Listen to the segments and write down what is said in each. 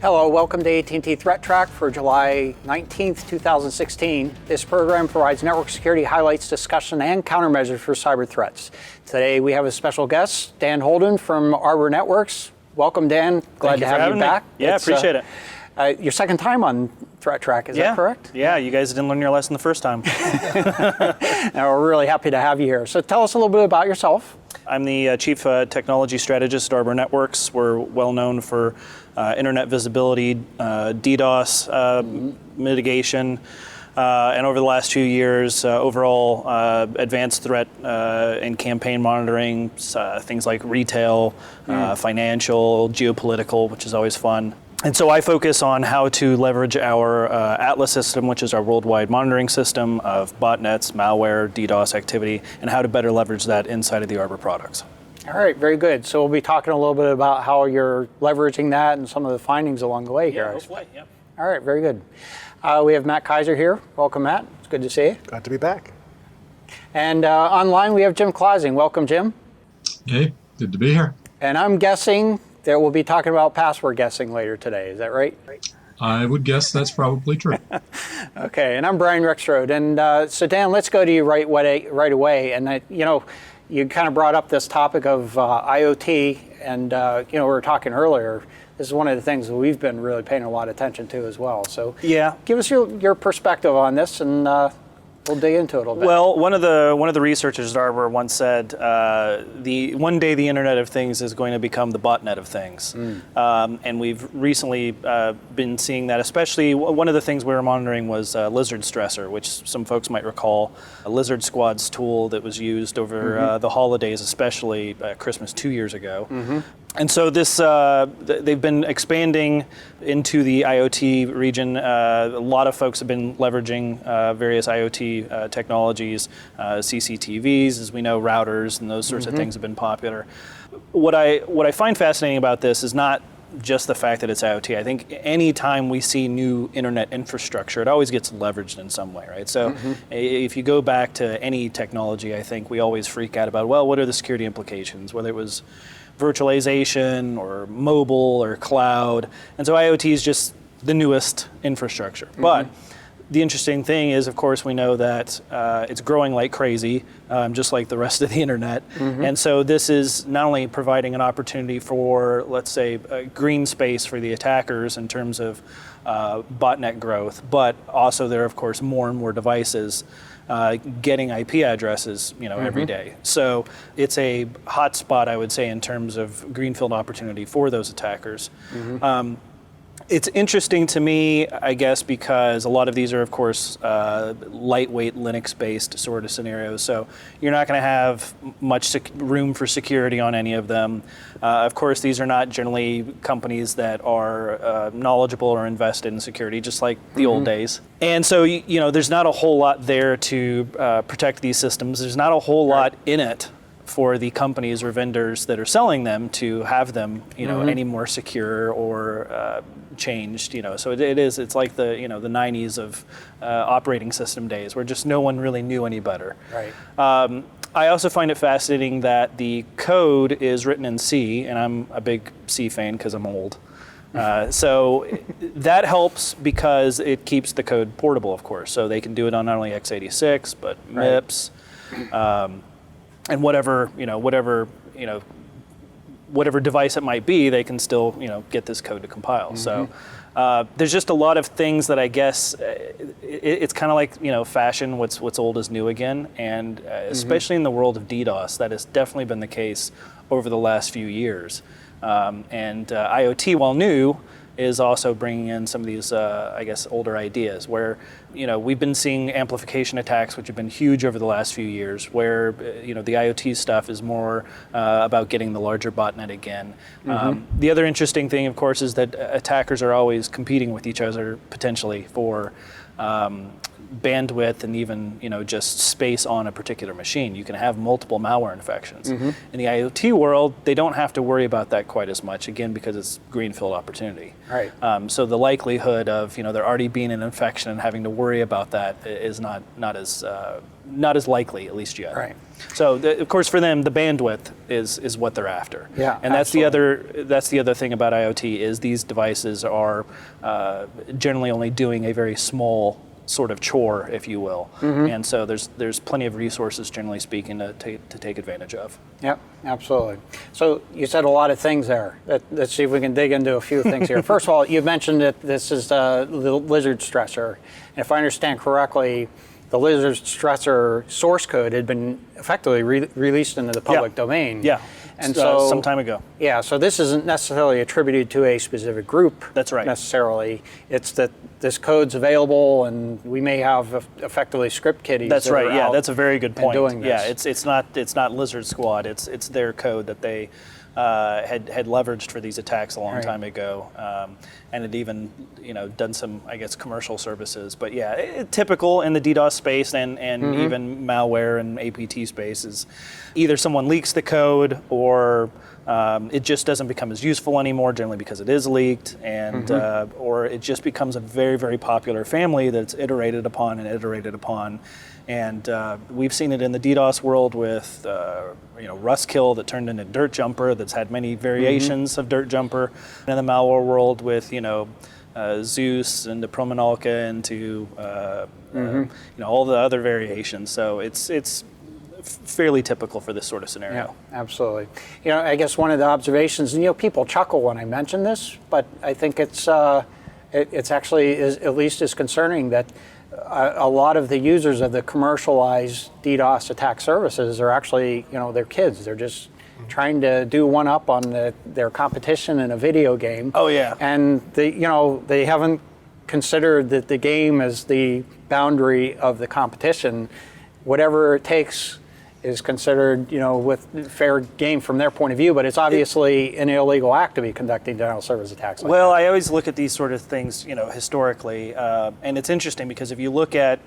Hello, welcome to AT&T ThreatTraq for July 19th, 2016. This program provides network security highlights, discussion, and countermeasures for cyber threats. Today we have a special guest, Dan Holden from Arbor Networks. Welcome, Dan. Glad to have you back. Yeah, appreciate it. Your second time on ThreatTraq, is that correct? Yeah, you guys didn't learn your lesson the first time. Now, we're really happy to have you here. So tell us a little bit about yourself. I'm the Chief Technology Strategist at Arbor Networks. We're well known for internet visibility, DDoS mitigation, and over the last few years, overall advanced threat and campaign monitoring, things like retail, financial, geopolitical, which is always fun. And so I focus on how to leverage our Atlas system, which is our worldwide monitoring system of botnets, malware, DDoS activity, and how to better leverage that inside of the Arbor products. All right, very good. So we'll be talking a little bit about how you're leveraging that and some of the findings along the way here. Yeah, hopefully, yeah. All right, very good. We have Matt Kaiser here. Welcome, Matt. It's good to see you. Glad to be back. And online we have Jim Clausing. Welcome, Jim. Hey, good to be here. And I'm guessing that we'll be talking about password guessing later today. Is that right? I would guess that's probably true. Okay, and I'm Brian Rexroad. And so Dan, let's go to you right away. And you kind of brought up this topic of IoT, and we were talking earlier. This is one of the things that we've been really paying a lot of attention to as well. So yeah, give us your perspective on this, and we'll dig into it a little bit. Well, one of the researchers at Arbor once said, one day the Internet of Things is going to become the botnet of things. And we've recently been seeing that, especially one of the things we were monitoring was Lizard Stressor, which some folks might recall, a Lizard Squad's tool that was used over the holidays, especially Christmas 2 years ago. And so this, they've been expanding into the IoT region. A lot of folks have been leveraging various IoT technologies, CCTVs, as we know, routers, and those sorts of things have been popular. What I find fascinating about this is not just the fact that it's IoT. I think any time we see new internet infrastructure, it always gets leveraged in some way, right? So if you go back to any technology, I think we always freak out about, well, what are the security implications, whether it was virtualization or mobile or cloud. And so IoT is just the newest infrastructure. But the interesting thing is, of course, we know that it's growing like crazy, just like the rest of the internet. And so this is not only providing an opportunity for, let's say, a green space for the attackers in terms of botnet growth, but also there are, of course, more and more devices getting IP addresses, every day. So it's a hot spot, I would say, in terms of greenfield opportunity for those attackers. It's interesting to me, I guess, because a lot of these are, of course, lightweight Linux-based sort of scenarios. So you're not going to have much room for security on any of them. Of course, these are not generally companies that are knowledgeable or invested in security, just like the old days. And so, there's not a whole lot there to protect these systems. There's not a whole lot in it for the companies or vendors that are selling them to have them, any more secure or changed. So it's like the the 90s of operating system days, where just no one really knew any better. Right. I also find it fascinating that the code is written in C, and I'm a big C fan because I'm old. So that helps because it keeps the code portable, of course. So they can do it on not only x86 but MIPS. And whatever device it might be, they can still get this code to compile. So there's just a lot of things that I guess it's kind of like fashion. What's old is new again, and especially in the world of DDoS, that has definitely been the case over the last few years. And IoT, while new, is also bringing in some of these, I guess, older ideas where, we've been seeing amplification attacks, which have been huge over the last few years, where, the IoT stuff is more about getting the larger botnet again. The other interesting thing, of course, is that attackers are always competing with each other potentially for bandwidth and even just space on a particular machine. You can have multiple malware infections. In the IoT world, they don't have to worry about that quite as much, again, because it's greenfield opportunity. Right. So the likelihood of there already being an infection and having to worry about that is not as likely, at least yet. Right. So of course for them the bandwidth is what they're after. Yeah, and that's absolutely. the other thing about IoT is these devices are generally only doing a very small sort of chore, if you will. And so there's plenty of resources, generally speaking, to take advantage of. Yep, absolutely. So you said a lot of things there. Let's see if we can dig into a few things here. First of all, you mentioned that this is the lizard stressor. And if I understand correctly, the lizard stressor source code had been effectively released into the public domain. Yeah, and so some time ago. Yeah, so this isn't necessarily attributed to a specific group. That's right. Necessarily, it's that this code's available, and we may have effectively script kiddies. That's that right. are Yeah, out that's a very good point. doing this. Yeah, it's not Lizard Squad. It's their code that they had leveraged for these attacks a long time ago, and had even done some, I guess, commercial services. But yeah, typical in the DDoS space and even malware and APT space is either someone leaks the code or it just doesn't become as useful anymore, generally because it is leaked, and or it just becomes a very, very popular family that's iterated upon and iterated upon. And we've seen it in the DDoS world with Rustkill that turned into Dirt Jumper, that's had many variations of Dirt Jumper. And in the malware world with Zeus and the Prominalka into all the other variations. So it's fairly typical for this sort of scenario. Yeah, absolutely. I guess one of the observations, and people chuckle when I mention this, but I think it's actually at least as concerning that a lot of the users of the commercialized DDoS attack services are actually, they're kids. They're just trying to do one up on their competition in a video game. Oh yeah. And they haven't considered that the game is the boundary of the competition. Whatever it takes is considered, with fair game from their point of view, but it's obviously an illegal act to be conducting denial of service attacks like Well, that. I always look at these sort of things, historically, and it's interesting because if you look at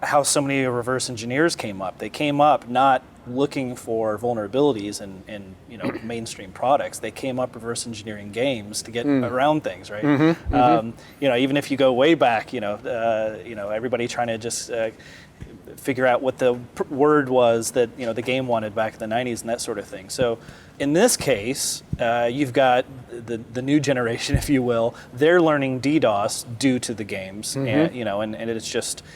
how so many reverse engineers came up, they came up not looking for vulnerabilities in mainstream products. They came up reverse engineering games to get around things, right? Even if you go way back, everybody trying to just figure out what the word was that the game wanted back in the 90s and that sort of thing. So in this case, you've got the new generation, if you will. They're learning DDoS due to the games, and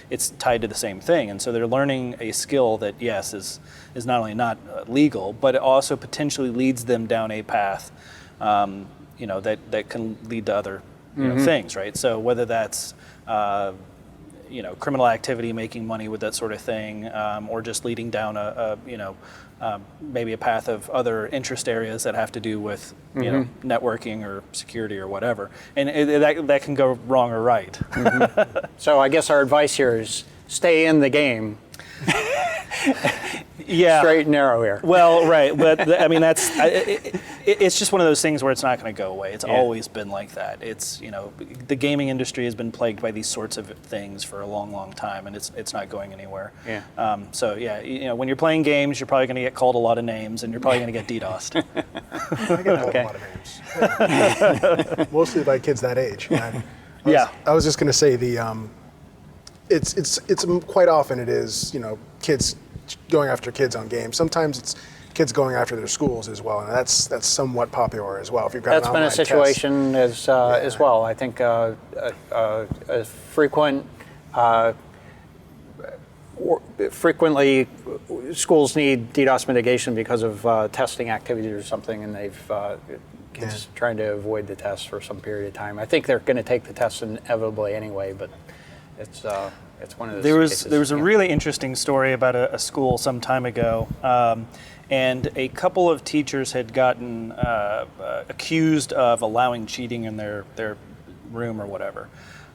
it's tied to the same thing. And so they're learning a skill that is not only not legal, but it also potentially leads them down a path, that can lead to other things, right? So whether that's criminal activity, making money with that sort of thing, or just leading down maybe a path of other interest areas that have to do with networking or security or whatever, and that can go wrong or right. So I guess our advice here is stay in the game. Yeah, straight and narrow here. Well, right, but it's just one of those things where it's not going to go away. It's always been like that. It's the gaming industry has been plagued by these sorts of things for a long, long time, and it's not going anywhere. Yeah. When you're playing games, you're probably going to get called a lot of names, and you're probably going to get DDoSed. I get called a lot of names, mostly by kids that age. I was just going to say it's quite often it is kids going after kids on games. Sometimes it's kids going after their schools as well, and that's somewhat popular as well. If you've got that's been a situation as well. I think a frequently schools need DDoS mitigation because of testing activities or something, and they've kids trying to avoid the test for some period of time. I think they're going to take the test inevitably anyway, but it's one of those cases. There was a really interesting story about a school some time ago, and a couple of teachers had gotten accused of allowing cheating in their room or whatever,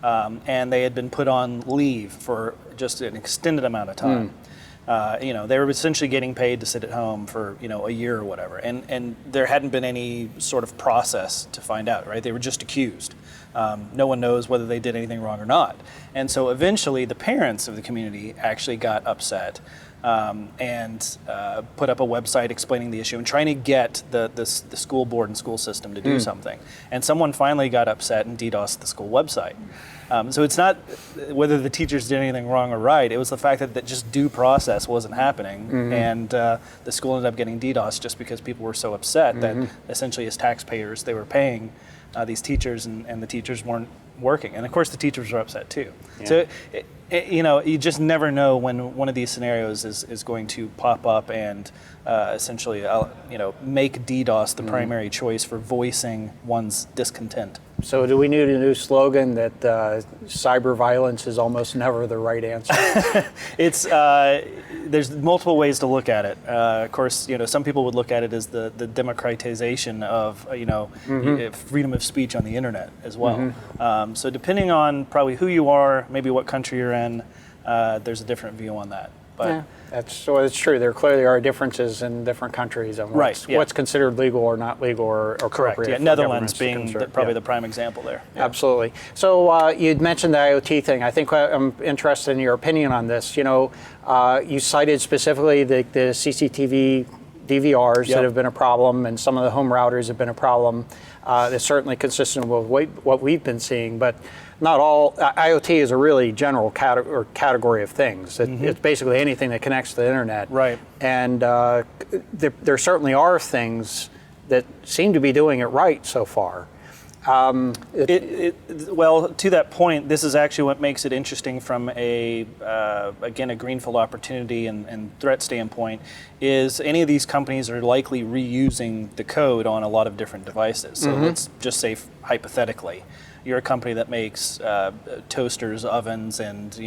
and they had been put on leave for just an extended amount of time. They were essentially getting paid to sit at home for a year or whatever, and there hadn't been any sort of process to find out, right? They were just accused. No one knows whether they did anything wrong or not. And so eventually the parents of the community actually got upset and put up a website explaining the issue and trying to get the school board and school system to do something. And someone finally got upset and DDoSed the school website. So it's not whether the teachers did anything wrong or right, it was the fact that just due process wasn't happening, and the school ended up getting DDoS just because people were so upset that essentially as taxpayers they were paying these teachers and the teachers weren't working. And of course the teachers were upset too. Yeah. So you just never know when one of these scenarios is going to pop up and essentially make DDoS the primary choice for voicing one's discontent. So do we need a new slogan that cyber violence is almost never the right answer? There's multiple ways to look at it. Of course, some people would look at it as the democratization of freedom of speech on the internet as well. So depending on probably who you are, maybe what country you're in, there's a different view on that. But yeah, it's true. There clearly are differences in different countries on what's considered legal or not legal or appropriate. Correct. Yeah, Netherlands being probably the prime example there. Yeah. Absolutely. So you'd mentioned the IoT thing. I think I'm interested in your opinion on this. You cited specifically the CCTV DVRs that have been a problem, and some of the home routers have been a problem. That's certainly consistent with what we've been seeing, but not all. IoT is a really general category of things. It's basically anything that connects to the internet. Right. And there certainly are things that seem to be doing it right so far. Well, to that point, this is actually what makes it interesting from a greenfield opportunity and threat standpoint, is any of these companies are likely reusing the code on a lot of different devices. So let's just say hypothetically, you're a company that makes toasters, ovens, and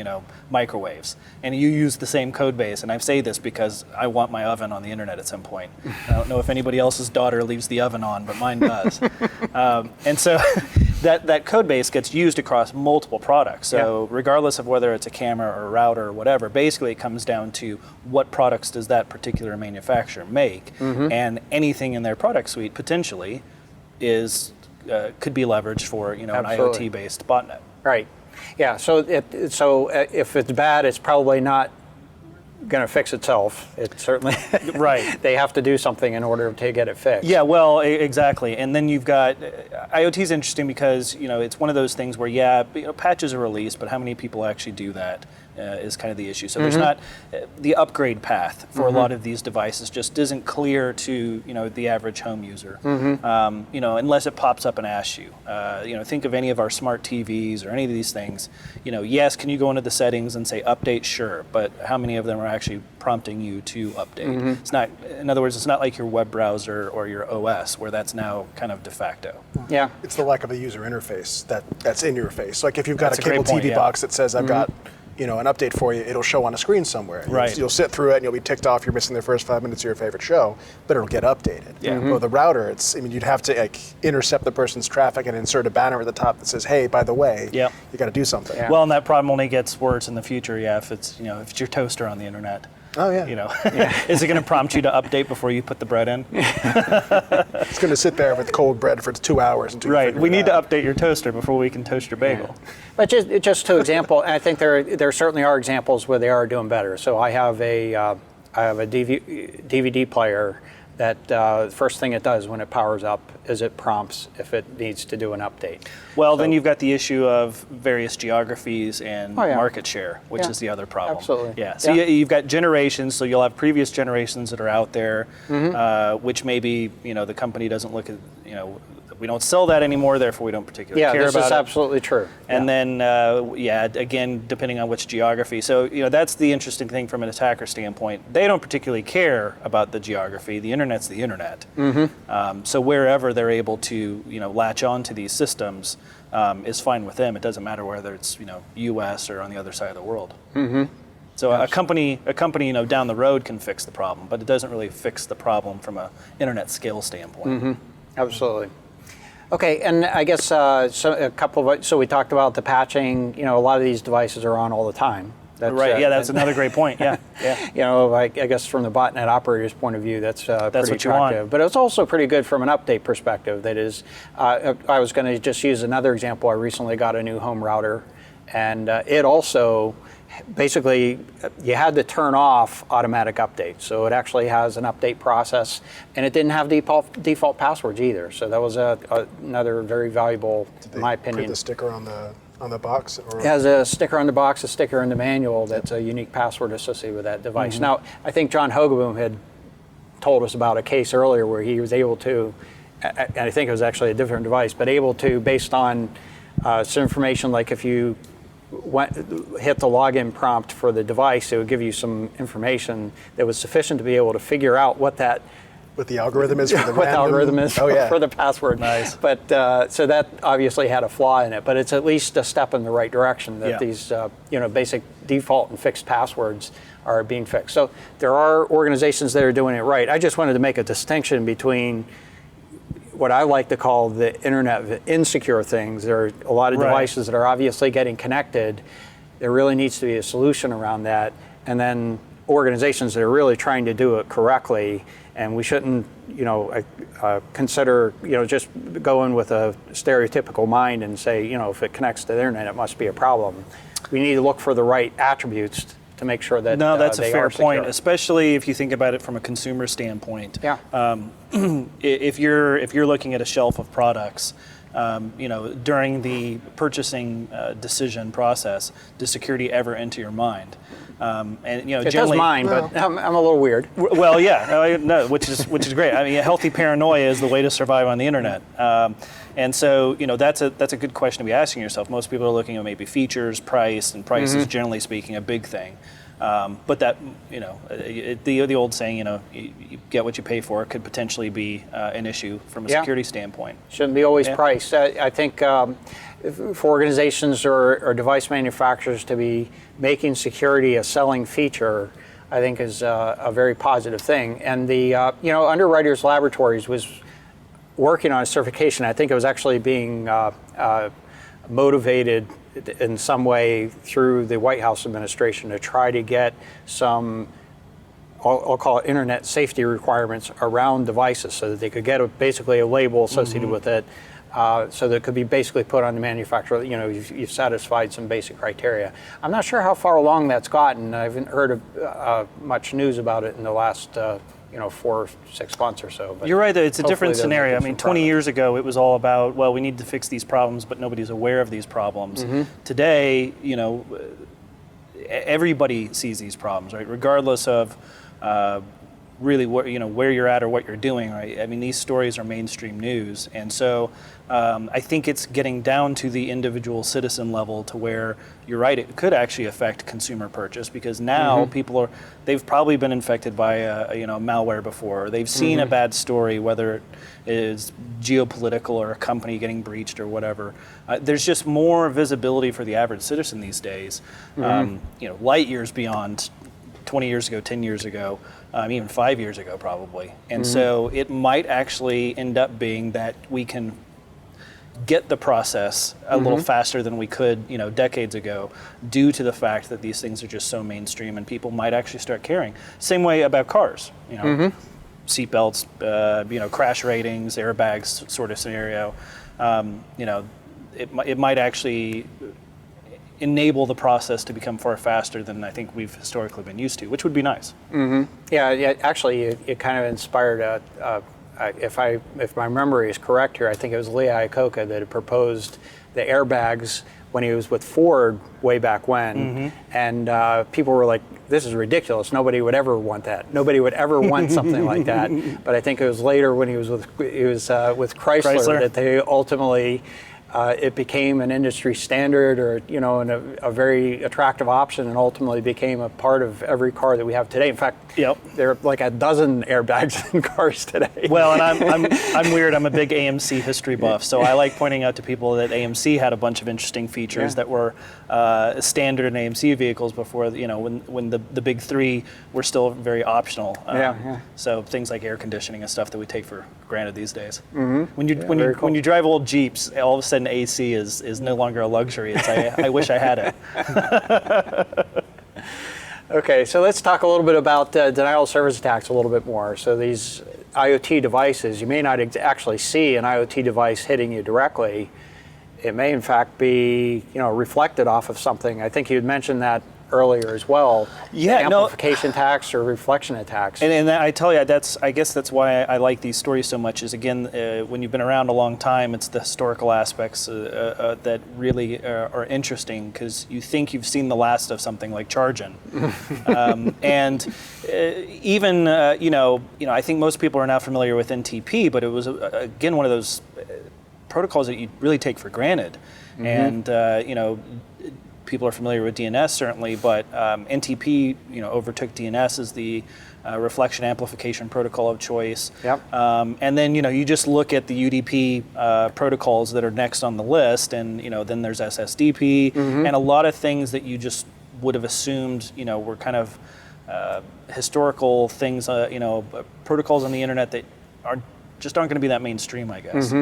microwaves, and you use the same code base. And I say this because I want my oven on the internet at some point. I don't know if anybody else's daughter leaves the oven on, but mine does. And so that code base gets used across multiple products. So regardless of whether it's a camera or a router or whatever, basically it comes down to what products does that particular manufacturer make, and anything in their product suite potentially could be leveraged for an IoT-based botnet. Right. Yeah. So if it's bad, it's probably not going to fix itself. It certainly right. They have to do something in order to get it fixed. Yeah. Well, exactly. And then you've got IoT is interesting because it's one of those things where patches are released, but how many people actually do that? Is kind of the issue. So there's not the upgrade path for a lot of these devices just isn't clear to the average home user. Unless it pops up and asks you. Think of any of our smart TVs or any of these things. Yes, can you go into the settings and say update? Sure, but how many of them are actually prompting you to update? It's not. In other words, it's not like your web browser or your OS where that's now kind of de facto. Yeah, it's the lack of a user interface that's in your face. Like if you've got a cable TV box that says I've got an update for you, it'll show on a screen somewhere. Right. You'll sit through it and you'll be ticked off you're missing the first 5 minutes of your favorite show, but it'll get updated. Yeah. Well, the router, you'd have to intercept the person's traffic and insert a banner at the top that says, hey, by the way, you got to do something. Yeah. Well, and that problem only gets worse in the future, if it's your toaster on the internet. Oh, yeah. Is it going to prompt you to update before you put the bread in? It's going to sit there with cold bread for 2 hours. Right. We need to update your toaster before we can toast your bagel. Yeah. But just to example, I think there certainly are examples where they are doing better. So I have a DVD player that the first thing it does when it powers up is it prompts if it needs to do an update. Well, then you've got the issue of various geographies and market share, which is the other problem. Absolutely. Yeah. So you've got generations. So you'll have previous generations that are out there, which maybe the company doesn't look at. We don't sell that anymore, therefore we don't particularly care about it. Yeah, this is absolutely true. And then, again, depending on which geography. So, that's the interesting thing from an attacker standpoint. They don't particularly care about the geography. The internet's the internet. So wherever they're able to, latch onto these systems is fine with them. It doesn't matter whether it's, U.S. or on the other side of the world. So a company, down the road can fix the problem, but it doesn't really fix the problem from an internet scale standpoint. Absolutely. Okay, and I guess so we talked about the patching. A lot of these devices are on all the time. Right. Yeah, that's another great point. Yeah. Yeah. I guess from the botnet operator's point of view, that's pretty what you attractive. want. But it's also pretty good from an update perspective. That is, I was going to just use another example. I recently got a new home router, and it also basically you had to turn off automatic updates. So it actually has an update process, and it didn't have default passwords either. So that was another very valuable, in my opinion. Put the sticker on the box? Or? It has a sticker on the box, a sticker in the manual that's a unique password associated with that device. Now, I think John Hogeboom had told us about a case earlier where he was able to, and I think it was actually a different device, but able to, based on some information, like if you hit the login prompt for the device, it would give you some information that was sufficient to be able to figure out what the algorithm is for the what the algorithm is for the password. Nice. But so that obviously had a flaw in it, but it's at least a step in the right direction that these basic default and fixed passwords are being fixed. So there are organizations that are doing it right. I just wanted to make a distinction between what I like to call the Internet of insecure things. There are a lot of devices that are obviously getting connected. There really needs to be a solution around that. And then organizations that are really trying to do it correctly. And we shouldn't, consider, just go in with a stereotypical mind and say, if it connects to the internet, it must be a problem. We need to look for the right attributes to make sure that that's a they fair are secure. point, especially if you think about it from a consumer standpoint. Yeah. If you're looking at a shelf of products, during the purchasing decision process, does security ever enter your mind? It does mine, but I'm a little weird. Well, yeah, no, which is great. I mean, a healthy paranoia is the way to survive on the internet. And so, that's a good question to be asking yourself. Most people are looking at maybe features, price, and price is generally speaking a big thing. But that, the old saying, you get what you pay for could potentially be an issue from a security standpoint. Shouldn't be always price. I think for organizations or device manufacturers to be making security a selling feature, I think is a very positive thing. And the Underwriters Laboratories was working on a certification. I think it was actually being motivated in some way through the White House administration to try to get some, I'll call it internet safety requirements around devices so that they could get basically a label associated with it, so that it could be basically put on the manufacturer, you've satisfied some basic criteria. I'm not sure how far along that's gotten. I haven't heard of much news about it in the last 4 or 6 months or so. But you're right, it's a different scenario. I some mean, 20 years ago, it was all about, well, we need to fix these problems, but nobody's aware of these problems. Today, everybody sees these problems, right? Regardless of really where you're at or what you're doing, right? I mean, these stories are mainstream news. And so I think it's getting down to the individual citizen level to where, you're right, it could actually affect consumer purchase, because now they've probably been infected by malware before. They've seen a bad story, whether it is geopolitical or a company getting breached or whatever. There's just more visibility for the average citizen these days, light years beyond 20 years ago, 10 years ago, even 5 years ago probably. And so it might actually end up being that we can get the process a little faster than we could, decades ago, due to the fact that these things are just so mainstream and people might actually start caring. Same way about cars, seatbelts, crash ratings, airbags sort of scenario. It might actually enable the process to become far faster than I think we've historically been used to, which would be nice. Yeah, actually, it kind of inspired if my memory is correct here, I think it was Lee Iacocca that had proposed the airbags when he was with Ford way back when, and people were like, "This is ridiculous. Nobody would ever want that. Nobody would ever want something like that." But I think it was later when he was with Chrysler that they ultimately. It became an industry standard, or and a very attractive option, and ultimately became a part of every car that we have today. In fact, there are like a dozen airbags in cars today. Well, and I'm weird. I'm a big AMC history buff, so I like pointing out to people that AMC had a bunch of interesting features that were standard in AMC vehicles before. When the big three were still very optional. So things like air conditioning and stuff that we take for granted these days. When you drive old Jeeps, all of a sudden AC is no longer a luxury. It's I wish I had it. Okay, so let's talk a little bit about denial of service attacks a little bit more. So these IoT devices, you may not actually see an IoT device hitting you directly. It may in fact be, reflected off of something. I think you had mentioned that earlier as well. Yeah, amplification attacks or reflection attacks. And I tell you, I guess that's why I like these stories so much. Is again, when you've been around a long time, it's the historical aspects that really are interesting, because you think you've seen the last of something like Chargen, and even I think most people are now familiar with NTP, but it was again one of those protocols that you really take for granted, and people are familiar with DNS certainly, but NTP overtook DNS as the reflection amplification protocol of choice. Yep. And then you just look at the UDP protocols that are next on the list, and then there's SSDP, and a lot of things that you just would have assumed were kind of historical things, protocols on the internet that aren't going to be that mainstream, I guess.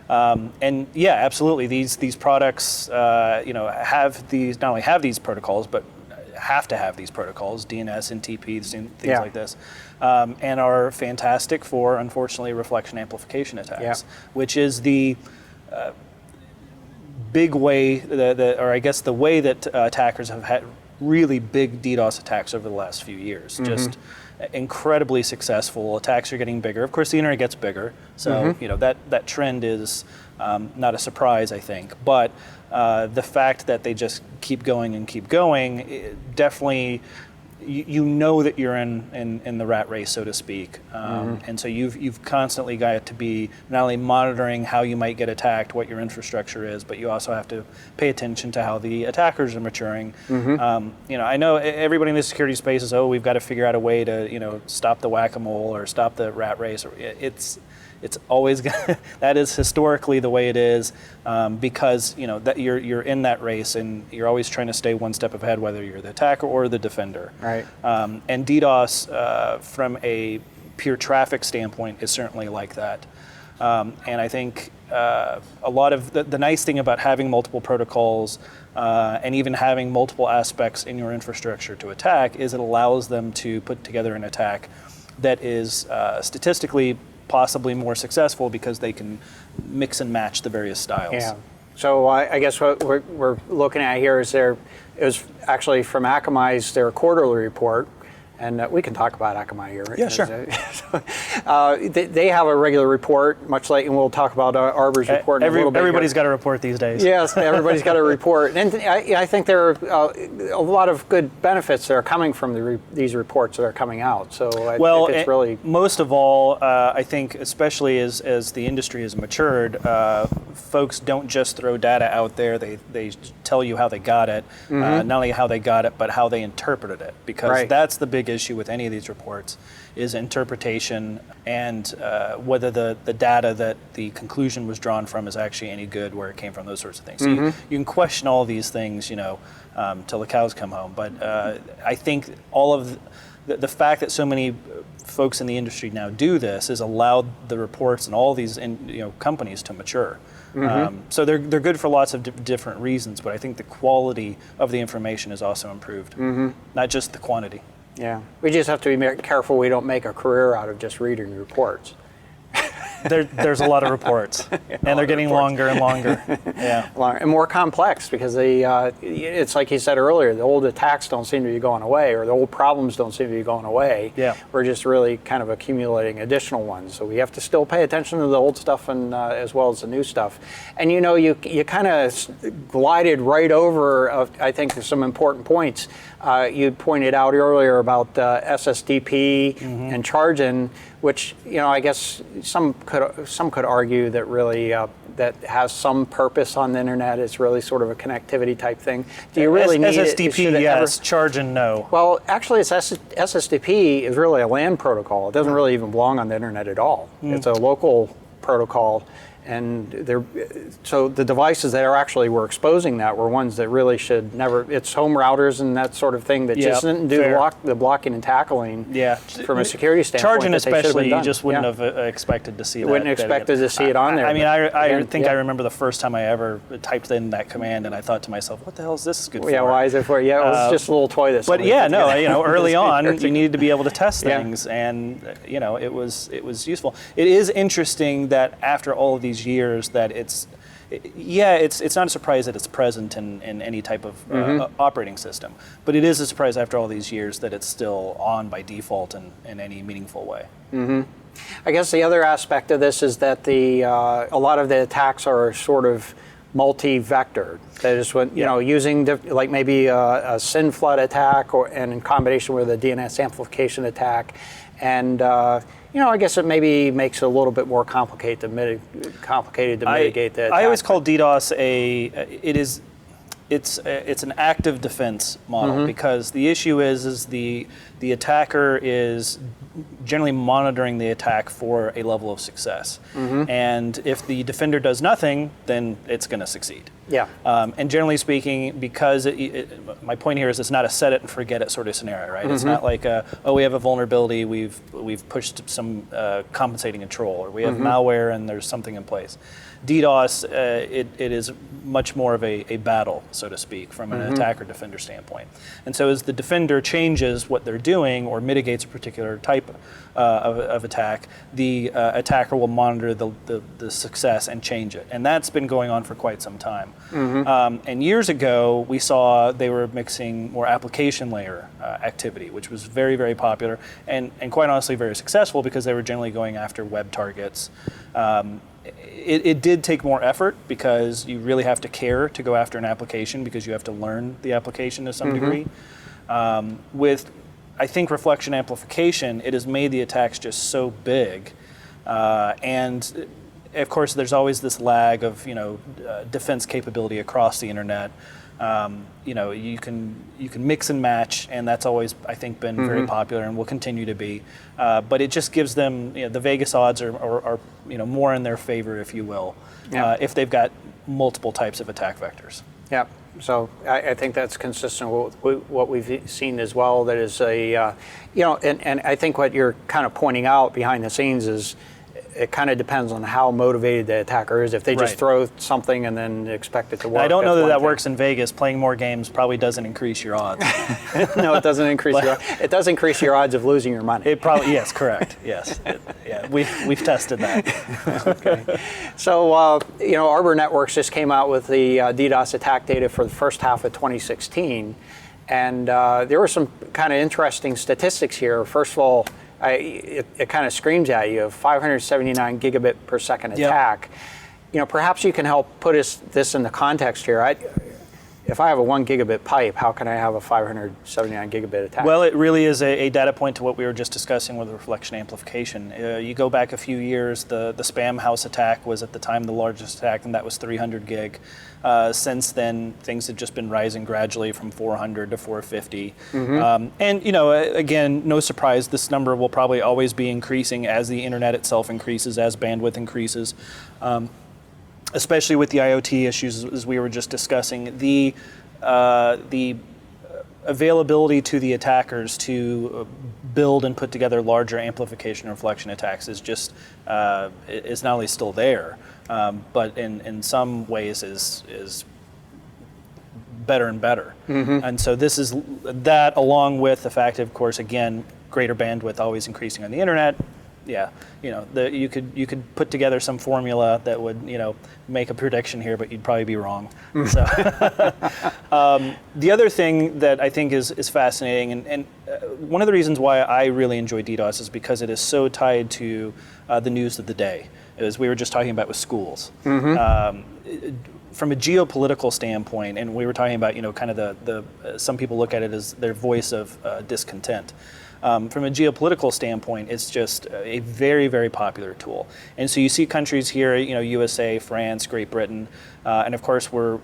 And yeah, absolutely. These products, have these, not only have these protocols, but have to have these protocols, DNS, NTP, things like this, and are fantastic for, unfortunately, reflection amplification attacks, which is the big way, or I guess the way that attackers have had really big DDoS attacks over the last few years. Just incredibly successful. Attacks are getting bigger. Of course, the internet gets bigger, so that trend is not a surprise, I think. But the fact that they just keep going and keep going, definitely, you know that you're in the rat race, so to speak. And so you've constantly got to be not only monitoring how you might get attacked, what your infrastructure is, but you also have to pay attention to how the attackers are maturing. I know everybody in the security space is, we've got to figure out a way to stop the whack-a-mole or stop the rat race. It's always that is historically the way it is, because that you're in that race and you're always trying to stay one step ahead, whether you're the attacker or the defender. Right. And DDoS, from a pure traffic standpoint, is certainly like that. And I think a lot of the nice thing about having multiple protocols and even having multiple aspects in your infrastructure to attack is it allows them to put together an attack that is statistically possibly more successful, because they can mix and match the various styles. Yeah. So I guess what we're looking at here is it was actually from Akamai's, their quarterly report, and we can talk about Akamai here. Yeah, sure. They have a regular report, much like, and we'll talk about Arbor's report in a little bit. Everybody's got a report these days. Yes, everybody's got a report. And I think there are a lot of good benefits that are coming from these reports that are coming out. So I think it's really... Most of all, I think, especially as the industry has matured, folks don't just throw data out there. They tell you how they got it, not only how they got it, but how they interpreted it. Because that's the big issue with any of these reports, is interpretation and whether the data that the conclusion was drawn from is actually any good, where it came from, those sorts of things. So you can question all these things, till the cows come home. But I think all of the fact that so many folks in the industry now do this has allowed the reports and all these companies to mature. So they're good for lots of different reasons, but I think the quality of the information has also improved, not just the quantity. Yeah, we just have to be careful we don't make a career out of just reading reports. There's a lot of reports, and they're getting longer and longer. Yeah, and more complex, because it's like you said earlier, the old attacks don't seem to be going away, or the old problems don't seem to be going away. Yeah, we're just really kind of accumulating additional ones. So we have to still pay attention to the old stuff and as well as the new stuff. And you kind of glided right over, I think, some important points. You pointed out earlier about SSDP and Chargen, which I guess some could argue that really that has some purpose on the internet. It's really sort of a connectivity type thing. Do you really need SSDP? Yes. Chargen, no. Well, actually, SSDP is really a LAN protocol. It doesn't really even belong on the internet at all. It's a local protocol. so the devices that were exposing that were ones that really should never. It's home routers and that sort of thing that just didn't do the blocking and tackling. Yeah, from a security standpoint. Charging especially, you just wouldn't have expected to see that. Wouldn't expected to see it on there. I mean, I think I remember the first time I ever typed in that command, and I thought to myself, "What the hell is this good for?" Yeah, why is it for? Yeah, it was just a little toy that. But early on, you needed to be able to test things, and it was useful. It is interesting that after all of these years, that it's not a surprise that it's present in any type of operating system, but it is a surprise after all these years that it's still on by default in any meaningful way. Mm-hmm. I guess the other aspect of this is that a lot of the attacks are sort of multi-vector. That is when using like maybe a SYN flood attack and in combination with a DNS amplification attack, and I guess it maybe makes it a little bit more complicated to mitigate the attack. I always call DDoS it's an active defense model, because the issue is the attacker is generally monitoring the attack for a level of success. And if the defender does nothing, then it's going to succeed. Yeah. And generally speaking, because my point here is it's not a set it and forget it sort of scenario, right? It's not like we have a vulnerability, we've pushed some compensating control, or we have malware and there's something in place. DDoS, it is much more of a battle, so to speak, from an attacker-defender standpoint. And so as the defender changes what they're doing or mitigates a particular type of attack, the attacker will monitor the success and change it. And that's been going on for quite some time. And years ago, we saw they were mixing more application layer activity, which was very, very popular and quite honestly very successful, because they were generally going after web targets. It did take more effort, because you really have to care to go after an application, because you have to learn the application to some degree. With, I think, reflection amplification, it has made the attacks just so big. And of course, there's always this lag of defense capability across the internet. You can mix and match, and that's always, I think, been very popular and will continue to be. But it just gives them, the Vegas odds are more in their favor, if you will, if they've got multiple types of attack vectors. Yeah. So I think that's consistent with what we've seen as well. That is and I think what you're kind of pointing out behind the scenes is, it kind of depends on how motivated the attacker is. If they just throw something and then expect it to work. I don't know that works in Vegas. Playing more games probably doesn't increase your odds. No, it doesn't increase your odds. It does increase your odds of losing your money. It probably, yes, correct. Yes. We've tested that. Okay. So, Arbor Networks just came out with the DDoS attack data for the first half of 2016. And there were some kind of interesting statistics here. First of all, it kind of screams at you, of 579 gigabit per second attack. Perhaps you can help put this in the context here. If I have a 1 gigabit pipe, how can I have a 579 gigabit attack? Well, it really is a data point to what we were just discussing with reflection amplification. You go back a few years, the spam house attack was at the time the largest attack, and that was 300 gig. Since then, things have just been rising gradually from 400 to 450. And again, no surprise, this number will probably always be increasing as the internet itself increases, as bandwidth increases. Especially with the IoT issues, as we were just discussing, the availability to the attackers to build and put together larger amplification and reflection attacks is just is not only still there, but in some ways is better and better. And so this is that, along with the fact, of course, again, greater bandwidth always increasing on the internet. Yeah, you could put together some formula that would make a prediction here, but you'd probably be wrong. So the other thing that I think is fascinating, and one of the reasons why I really enjoy DDoS is because it is so tied to the news of the day, as we were just talking about with schools. from a geopolitical standpoint, and we were talking about, kind of the some people look at it as their voice of discontent. From a geopolitical standpoint, it's just a very, very popular tool. And so you see countries here, USA, France, Great Britain, and of course we're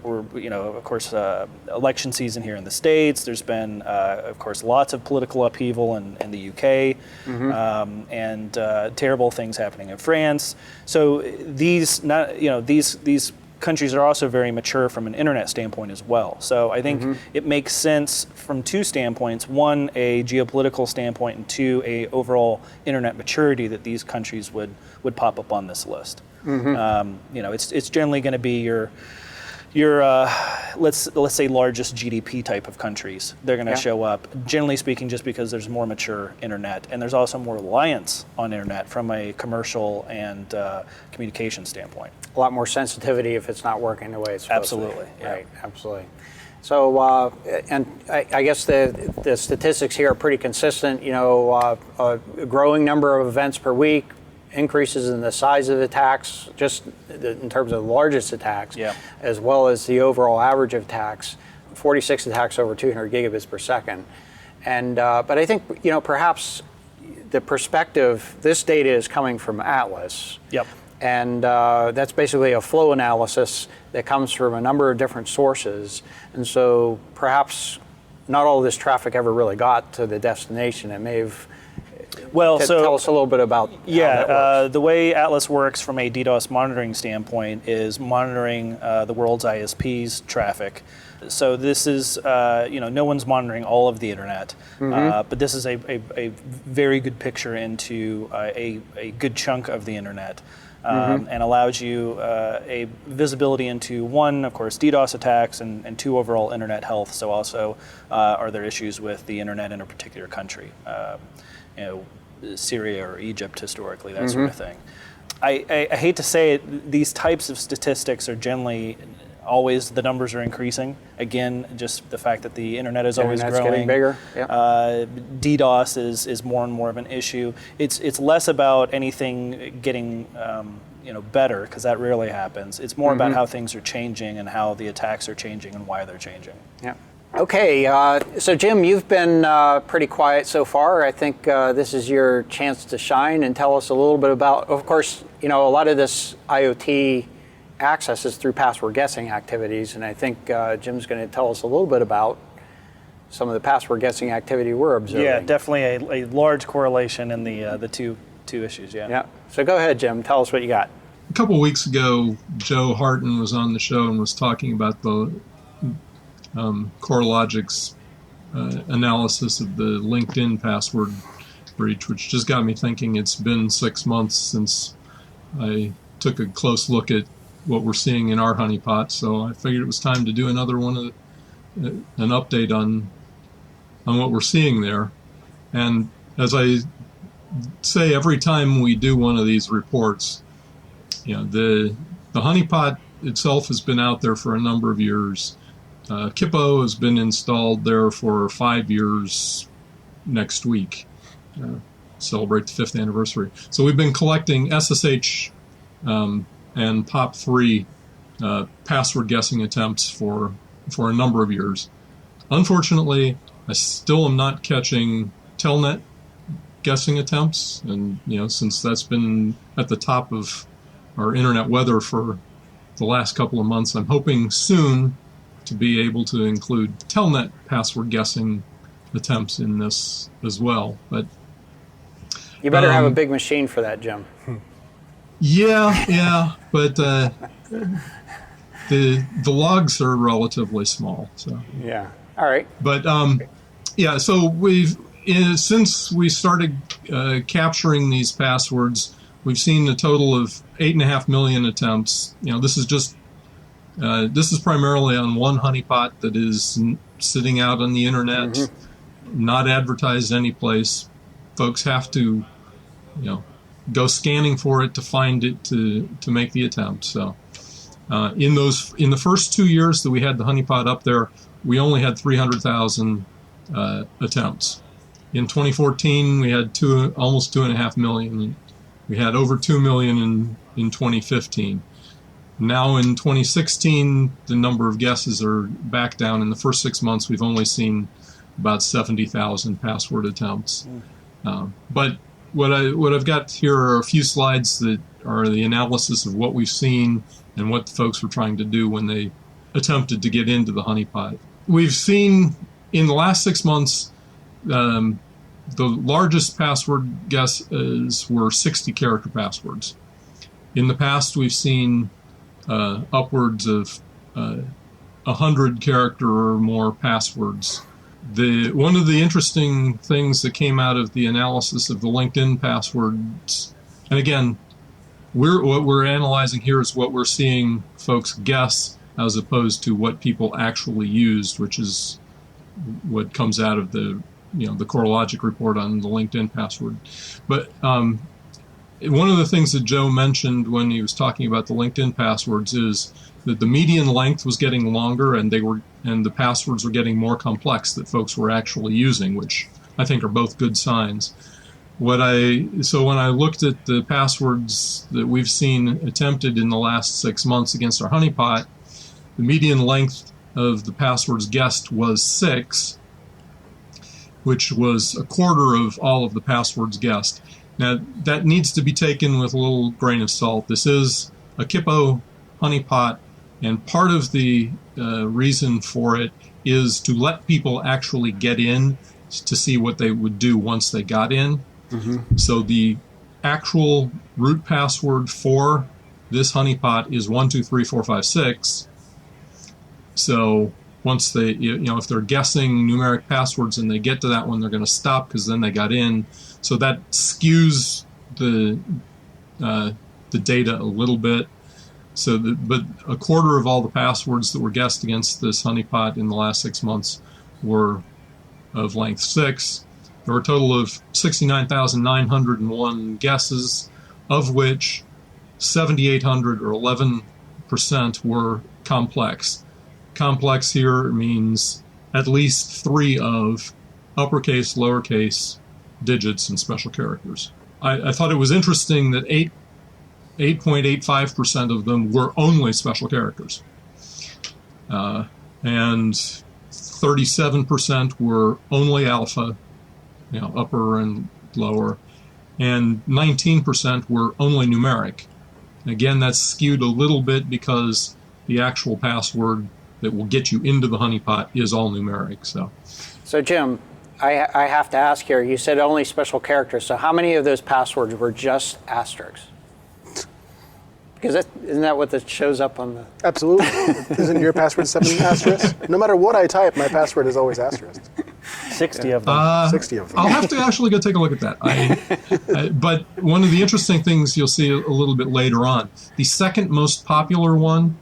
election season here in the States. There's been, of course, lots of political upheaval in the UK, and terrible things happening in France. So these countries are also very mature from an internet standpoint as well. So I think it makes sense from two standpoints: one, a geopolitical standpoint, and two, a overall internet maturity that these countries would pop up on this list. It's generally going to be your let's say largest GDP type of countries. They're going to show up, generally speaking, just because there's more mature internet, and there's also more reliance on internet from a commercial and communication standpoint. A lot more sensitivity if it's not working the way it's supposed Absolutely, to. yeah. Right, absolutely. So, and I guess the statistics here are pretty consistent. A growing number of events per week, increases in the size of attacks, just in terms of the largest attacks, as well as the overall average of attacks, 46 attacks over 200 gigabits per second. And but I think perhaps the perspective, this data is coming from Atlas. And that's basically a flow analysis that comes from a number of different sources. And so perhaps not all of this traffic ever really got to the destination. It may have. Well, so tell us a little bit about how that works. The way Atlas works from a DDoS monitoring standpoint is monitoring the world's ISP's traffic. So this is, no one's monitoring all of the internet, but this is a very good picture into a good chunk of the internet. And allows you a visibility into, one, of course, DDoS attacks, and two, overall internet health. So also, are there issues with the internet in a particular country? Syria or Egypt historically, that sort of thing. I hate to say it, these types of statistics are generally always, the numbers are increasing. Again, just the fact that the internet is always growing. Getting bigger. DDoS is more and more of an issue. It's less about anything getting better, because that rarely happens. It's more about how things are changing and how the attacks are changing and why they're changing. Yeah. Okay, so Jim, you've been pretty quiet so far. I think this is your chance to shine and tell us a little bit about, of course, a lot of this IoT access is through password guessing activities, and I think Jim's going to tell us a little bit about some of the password guessing activity we're observing. Yeah, definitely a large correlation in the two issues, Yeah, so go ahead, Jim, tell us what you got. A couple of weeks ago, Joe Harton was on the show and was talking about the CoreLogic's analysis of the LinkedIn password breach, which just got me thinking it's been 6 months since I took a close look at what we're seeing in our honeypot. So I figured it was time to do another one, an update on what we're seeing there. And as I say every time we do one of these reports, the honeypot itself has been out there for a number of years. Kippo has been installed there for 5 years next week. Celebrate the 5th anniversary. So we've been collecting SSH and POP3 password guessing attempts for a number of years. Unfortunately, I still am not catching telnet guessing attempts, and since that's been at the top of our internet weather for the last couple of months, I'm hoping soon to be able to include telnet password guessing attempts in this as well. But you better have a big machine for that, Jim. Yeah, but the logs are relatively small. So yeah, all right. But so we've since we started capturing these passwords, we've seen a total of 8.5 million attempts. This is just this is primarily on one honeypot that is sitting out on the internet, not advertised anyplace. Folks have to, go scanning for it to find it to make the attempt. So in the first 2 years that we had the honeypot up there, we only had 300,000 attempts. In 2014, we had almost 2.5 million. We had over 2 million in 2015. Now in 2016, the number of guesses are back down. In the first 6 months, we've only seen about 70,000 password attempts. But what I've got here are a few slides that are the analysis of what we've seen and what the folks were trying to do when they attempted to get into the honeypot. We've seen in the last 6 months, the largest password guesses were 60-character passwords. In the past, we've seen upwards of 100-character or more passwords. One of the interesting things that came out of the analysis of the LinkedIn passwords, and again, what we're analyzing here is what we're seeing folks guess as opposed to what people actually used, which is what comes out of the CoreLogic report on the LinkedIn password. But one of the things that Joe mentioned when he was talking about the LinkedIn passwords is that the median length was getting longer, and the passwords were getting more complex that folks were actually using, which I think are both good signs. So when I looked at the passwords that we've seen attempted in the last 6 months against our honeypot, the median length of the passwords guessed was 6, which was a quarter of all of the passwords guessed. Now, that needs to be taken with a little grain of salt. This is a Kippo honeypot, and part of the reason for it is to let people actually get in to see what they would do once they got in. Mm-hmm. So the actual root password for this honeypot is 123456. So once they, if they're guessing numeric passwords and they get to that one, they're going to stop because then they got in. So that skews the data a little bit. But a quarter of all the passwords that were guessed against this honeypot in the last 6 months were of length 6. There were a total of 69,901 guesses, of which 7,800 or 11% were complex. Complex here means at least 3 of uppercase, lowercase digits and special characters. I thought it was interesting that 8.85% of them were only special characters. And 37% were only alpha, upper and lower, and 19% were only numeric. Again, that's skewed a little bit because the actual password that will get you into the honeypot is all numeric. So Jim, I have to ask here, you said only special characters, so how many of those passwords were just asterisks? Because isn't that what that shows up on the... Absolutely. Isn't your password 7 asterisks? No matter what I type, my password is always asterisk. 60 of them. 60 of them. I'll have to actually go take a look at that. But one of the interesting things you'll see a little bit later on, the second most popular one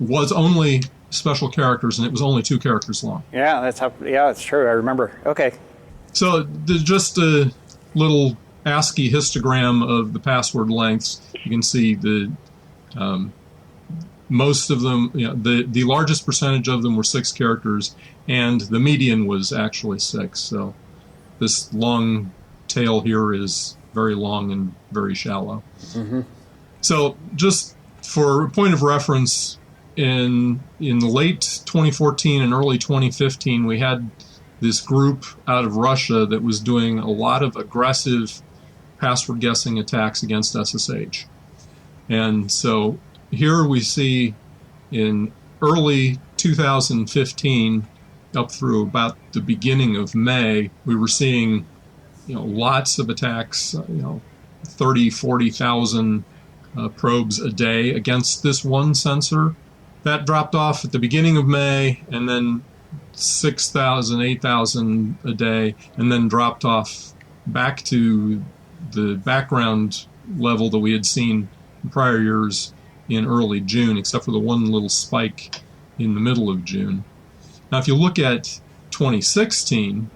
was only special characters, and it was only 2 characters long. Yeah, that's true. I remember. Okay. So just a little ASCII histogram of the password lengths. You can see the most of them, the largest percentage of them were 6 characters, and the median was actually 6. So this long tail here is very long and very shallow. Mm-hmm. So just for a point of reference, in the late 2014 and early 2015, we had this group out of Russia that was doing a lot of aggressive password guessing attacks against SSH. And so here we see in early 2015 up through about the beginning of May, we were seeing lots of attacks, 30, 40,000 probes a day against this one sensor. That dropped off at the beginning of May, and then 6,000, 8,000 a day, and then dropped off back to the background level that we had seen in prior years in early June, except for the one little spike in the middle of June. Now, if you look at 2016,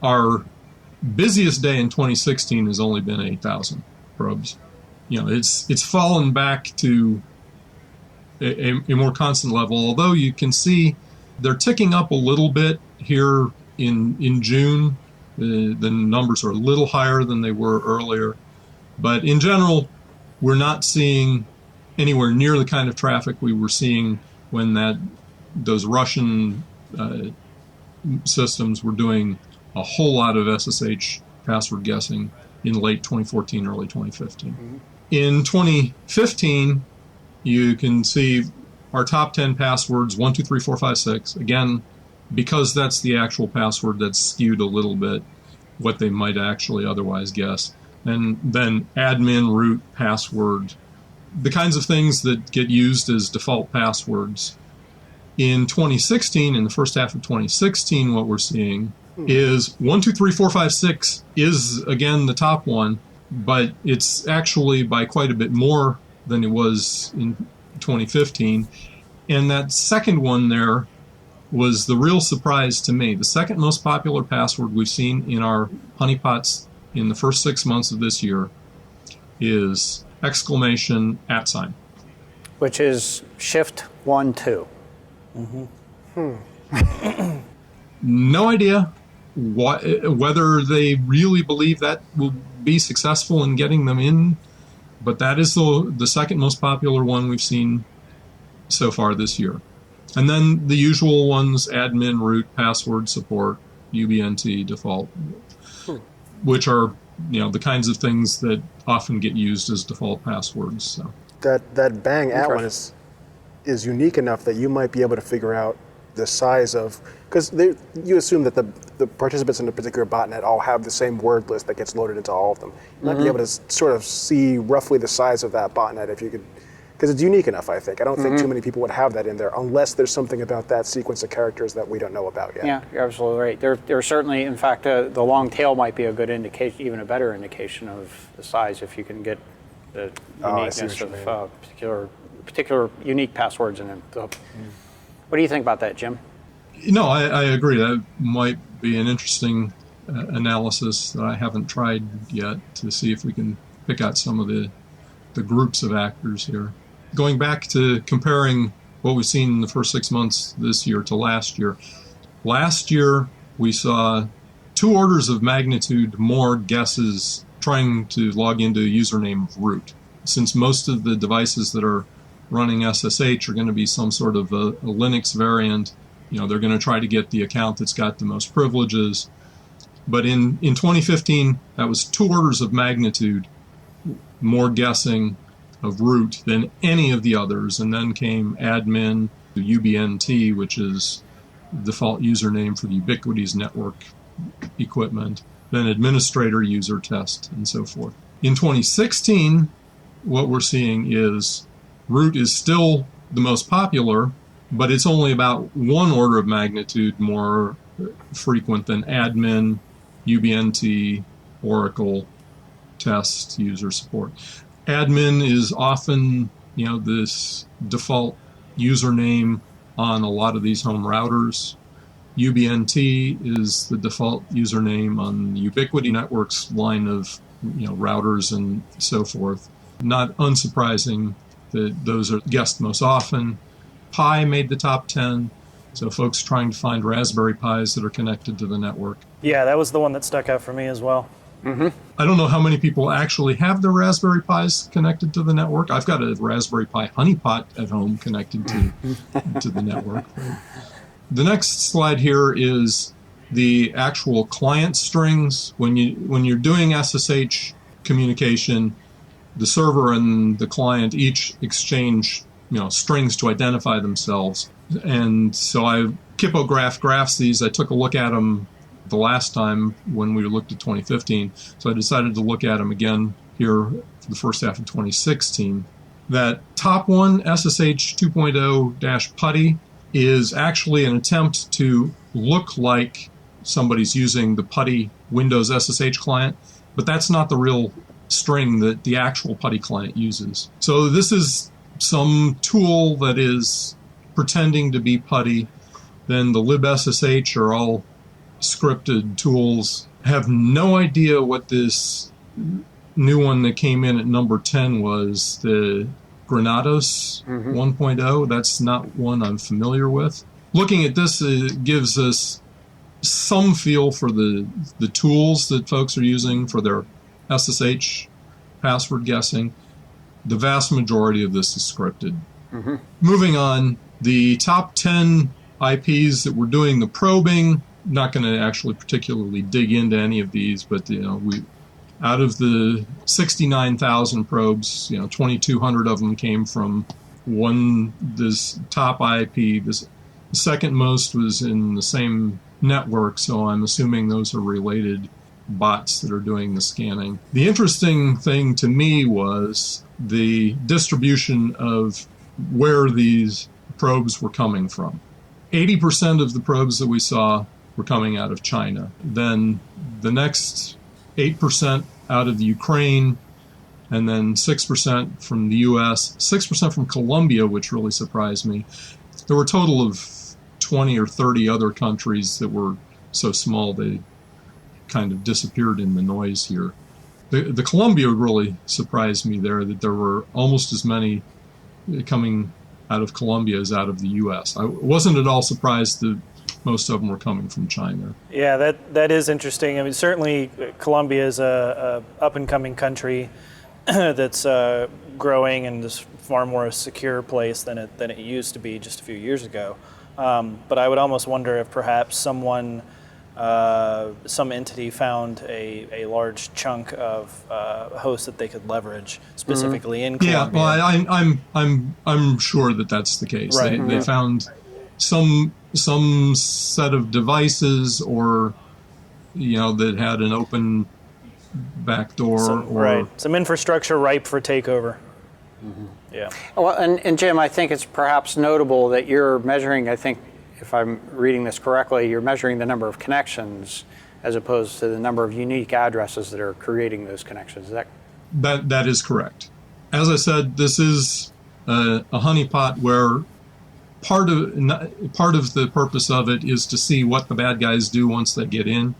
our busiest day in 2016 has only been 8,000 probes. It's fallen back to a more constant level, although you can see they're ticking up a little bit here in June. The numbers are a little higher than they were earlier. But in general, we're not seeing anywhere near the kind of traffic we were seeing when those Russian systems were doing a whole lot of SSH password guessing in late 2014, early 2015. Mm-hmm. In 2015, you can see our top 10 passwords, 1, 2, 3, 4, 5, 6. Again, because that's the actual password, that's skewed a little bit what they might actually otherwise guess. And then admin, root, password, the kinds of things that get used as default passwords. In 2016, in the first half of 2016, what we're seeing is 1, 2, 3, 4, 5, 6 is, again, the top one, but it's actually by quite a bit more than it was in 2015. And that second one there was the real surprise to me. The second most popular password we've seen in our honeypots in the first 6 months of this year is exclamation @. Which is shift 1, 2. No idea whether they really believe that will be successful in getting them in, but that is the second most popular one we've seen so far this year. And then the usual ones, admin, root, password, support, UBNT, default, which are the kinds of things that often get used as default passwords. So. That bang at one is unique enough that you might be able to figure out the size of, because you assume that the participants in a particular botnet all have the same word list that gets loaded into all of them. You might be able to sort of see roughly the size of that botnet if you could, because it's unique enough, I think. I don't think too many people would have that in there unless there's something about that sequence of characters that we don't know about yet. Yeah, you're absolutely right. There certainly, in fact, the long tail might be a good indication, even a better indication of the size if you can get the uniqueness of particular unique passwords in it. So, what do you think about that, Jim? No, I agree. That might be an interesting analysis that I haven't tried yet to see if we can pick out some of the groups of actors here. Going back to comparing what we've seen in the first 6 months this year to last year. Last year, we saw 2 orders of magnitude more guesses trying to log into a username of root. Since most of the devices that are running SSH are going to be some sort of a Linux variant, they're going to try to get the account that's got the most privileges. But in 2015, that was 2 orders of magnitude more guessing of root than any of the others. And then came admin, UBNT, which is the default username for the Ubiquiti's network equipment, then administrator, user, test, and so forth. In 2016, what we're seeing is root is still the most popular, but it's only about 1 order of magnitude more frequent than admin, UBNT, Oracle, test, user, support. Admin is often, this default username on a lot of these home routers. UBNT is the default username on the Ubiquiti Network's line of, routers and so forth. Not unsurprising that those are guessed most often. Pi made the top 10, so folks trying to find Raspberry Pis that are connected to the network. Yeah, that was the one that stuck out for me as well. I don't know how many people actually have their Raspberry Pis connected to the network. I've got a Raspberry Pi Honeypot at home connected to the network. The next slide here is the actual client strings. When you're doing SSH communication, the server and the client each exchange strings to identify themselves. And so I graphs these. I took a look at them the last time when we looked at 2015. So I decided to look at them again here for the first half of 2016. That top one, SSH 2.0-PuTTY, is actually an attempt to look like somebody's using the PuTTY Windows SSH client, but that's not the real string that the actual PuTTY client uses. So this is some tool that is pretending to be PuTTY. Then the libSSH are all scripted tools. I have no idea what this new one that came in at number 10 was, the Granados 1.0. That's not one I'm familiar with. Looking at this, it gives us some feel for the tools that folks are using for their SSH password guessing. the vast majority of this is scripted. Moving on, the top 10 IPs that were doing the probing, not going to actually particularly dig into any of these, but we out of the 69,000 probes, 2,200 of them came from this top IP. The second most was in the same network, so I'm assuming those are related bots that are doing the scanning. The interesting thing to me was the distribution of where these probes were coming from. 80% of the probes that we saw were coming out of China. Then the next 8% out of the Ukraine, and then 6% from the US, 6% from Colombia, which really surprised me. There were a total of 20 or 30 other countries that were so small they kind of disappeared in the noise here. The Colombia really surprised me there, that there were almost as many coming out of Colombia as out of the US. I wasn't at all surprised that most of them were coming from China. Yeah, that is interesting. I mean, certainly Colombia is a up-and-coming country that's growing and is far more a secure place than it used to be just a few years ago. But I would almost wonder if perhaps some entity fold a large chunk of hosts that they could leverage specifically in Colombia. Yeah, well, I'm sure that that's the case. Right. They found some set of devices, or that had an open backdoor, some infrastructure ripe for takeover. Yeah. Well, and Jim, I think it's perhaps notable that you're measuring, I think, if I'm reading this correctly, you're measuring the number of connections as opposed to the number of unique addresses that are creating those connections. Is that is correct. As I said, this is a honeypot where part of the purpose of it is to see what the bad guys do once they get in.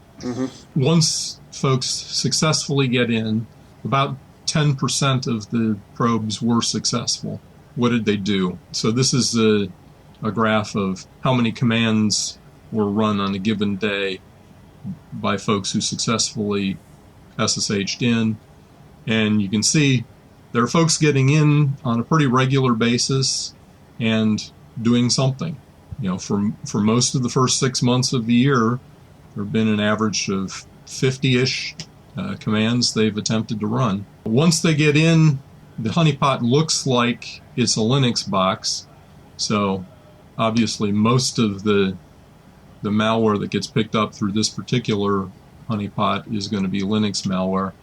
Once folks successfully get in, about 10% of the probes were successful. What did they do? So this is a graph of how many commands were run on a given day by folks who successfully SSH'd in. And you can see there are folks getting in on a pretty regular basis and doing something. For most of the first 6 months of the year, there have been an average of 50-ish commands they've attempted to run. Once they get in, the honeypot looks like it's a Linux box. So obviously most of the malware that gets picked up through this particular honeypot is going to be Linux malware.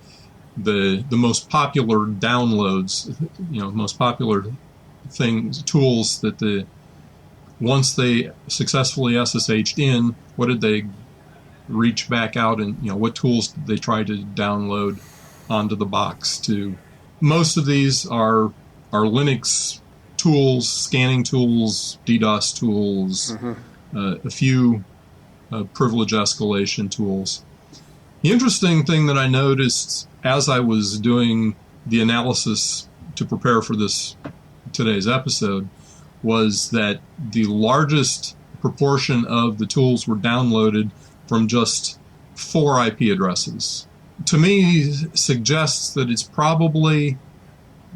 The most popular downloads, most popular tools that once they successfully SSH'd in, what did they reach back out and, what tools did they try to download onto the box to? Most of these are Linux tools, scanning tools, DDoS tools, a few privilege escalation tools. The interesting thing that I noticed as I was doing the analysis to prepare for today's episode was that the largest proportion of the tools were downloaded from just 4 IP addresses. To me, suggests that it's probably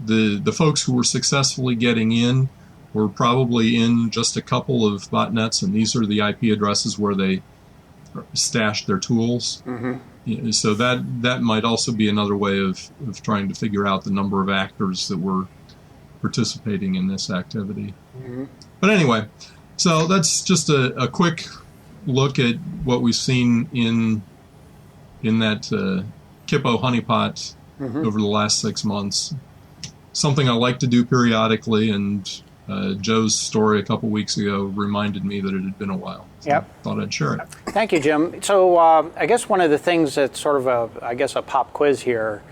the folks who were successfully getting in were probably in just a couple of botnets, and these are the IP addresses where they stashed their tools. So that might also be another way of trying to figure out the number of actors that were participating in this activity. But anyway, so that's just a quick look at what we've seen in that Kippo honeypot over the last 6 months. Something I like to do periodically, and Joe's story a couple weeks ago reminded me that it had been a while. So I thought I'd share it. Thank you, Jim. So I guess one of the things that's sort of a pop quiz here,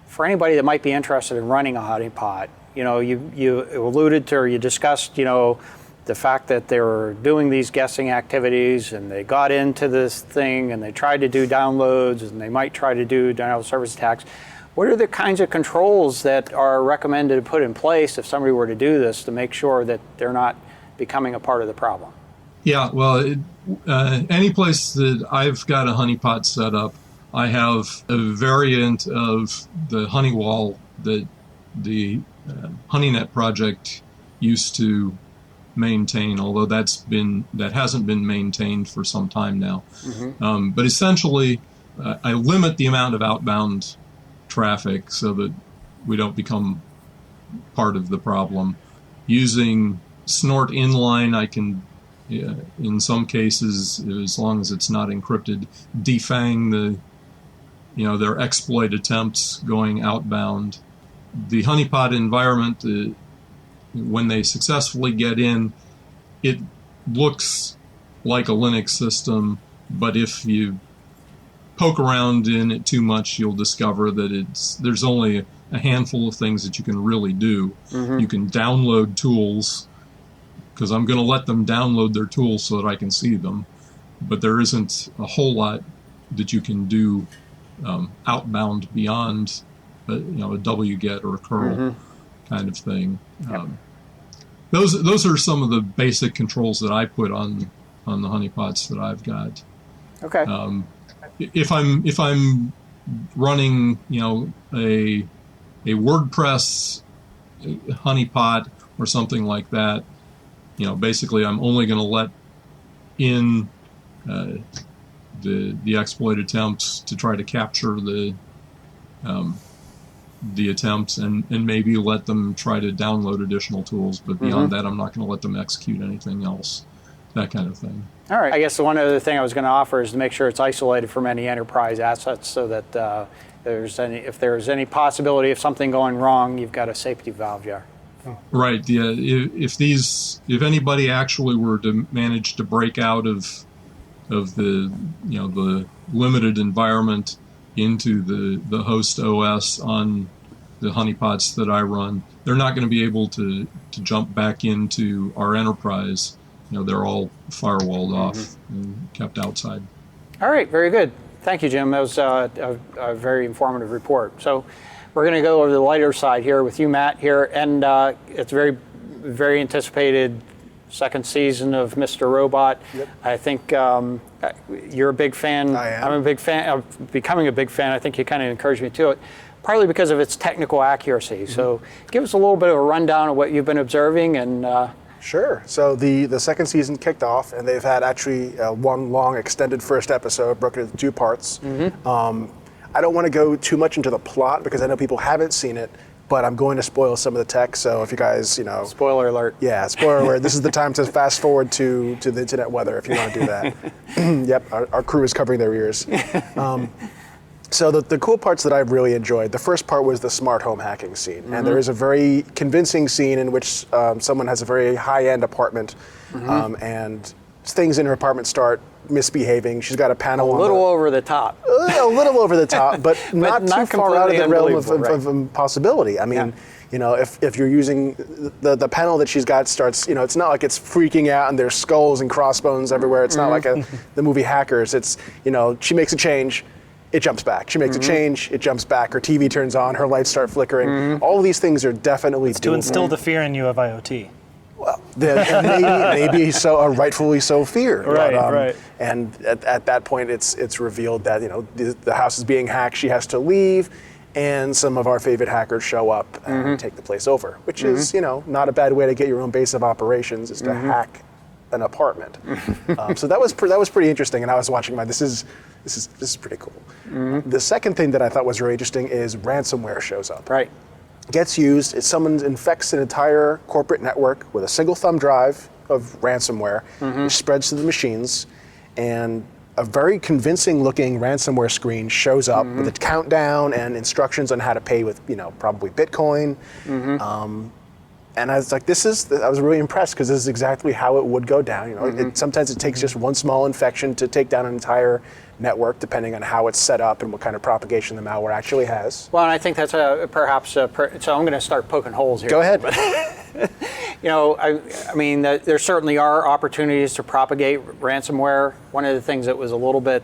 for anybody that might be interested in running a honeypot, you alluded to, or you discussed, the fact that they were doing these guessing activities and they got into this thing and they tried to do downloads and they might try to do denial of service attacks. What are the kinds of controls that are recommended to put in place if somebody were to do this to make sure that they're not becoming a part of the problem? Yeah, well, any place that I've got a honeypot set up, I have a variant of the honey wall that the HoneyNet project used to maintain, although that hasn't been maintained for some time now. But essentially, I limit the amount of outbound traffic so that we don't become part of the problem. Using snort inline, I can, in some cases, as long as it's not encrypted, defang their exploit attempts going outbound. The honeypot environment, when they successfully get in, it looks like a Linux system, but if you poke around in it too much, you'll discover that there's only a handful of things that you can really do. You can download tools, because I'm going to let them download their tools so that I can see them, but there isn't a whole lot that you can do outbound beyond a wget or a curl kind of thing. Those are some of the basic controls that I put on the honeypots that I've got. Okay. If I'm running a WordPress honeypot or something like that, basically I'm only going to let in the exploit attempts to try to capture the attempts and maybe let them try to download additional tools, but beyond that I'm not going to let them execute anything else, that kind of thing. All right. I guess the one other thing I was going to offer is to make sure it's isolated from any enterprise assets, so that if there's any possibility of something going wrong, you've got a safety valve there. Right. Yeah. If anybody actually were to manage to break out of the limited environment into the host OS on the honeypots that I run, they're not going to be able to jump back into our enterprise. They're all firewalled off and kept outside. All right, very good. Thank you, Jim. That was a very informative report. So we're going to go over to the lighter side here with you, Matt, here. And it's very, very anticipated second season of Mr. Robot. Yep. I think you're a big fan. I am. I'm a big fan. I'm becoming a big fan. I think you kind of encouraged me to it, partly because of its technical accuracy. So give us a little bit of a rundown of what you've been observing and. Sure. So the second season kicked off, and they've had actually one long extended first episode broken into 2 parts. I don't want to go too much into the plot because I know people haven't seen it, but I'm going to spoil some of the tech. So if you guys, spoiler alert. Yeah, spoiler alert. This is the time to fast forward to the internet weather if you want to do that. Yep, our crew is covering their ears. So the cool parts that I've really enjoyed, the first part was the smart home hacking scene. And there is a very convincing scene in which someone has a very high-end apartment and things in her apartment start misbehaving. She's got a panel a little over the top. A little over the top, but not too far out of the realm of impossibility. I mean, if you're using the panel that she's got starts, it's not like it's freaking out and there's skulls and crossbones everywhere. It's not like the movie Hackers. It's, she makes a change, it jumps back. She makes a change, it jumps back. Her TV turns on, her lights start flickering. All of these things are definitely doable. To instill the fear in you of IoT. Well, maybe so, rightfully so fear. Right, right. And at that point, it's revealed that the house is being hacked. She has to leave, and some of our favorite hackers show up and take the place over, which is not a bad way to get your own base of operations, is to hack an apartment. So that was pretty interesting. And I was watching this is pretty cool. The second thing that I thought was really interesting is ransomware shows up. Right. Gets used, someone infects an entire corporate network with a single thumb drive of ransomware, which spreads to the machines, and a very convincing looking ransomware screen shows up with a countdown and instructions on how to pay with, probably Bitcoin. And I was like, I was really impressed because this is exactly how it would go down. Sometimes it takes just one small infection to take down an entire network, depending on how it's set up and what kind of propagation the malware actually has. Well, and I think that's so I'm going to start poking holes here. Go ahead. I mean, there certainly are opportunities to propagate ransomware. One of the things that was a little bit,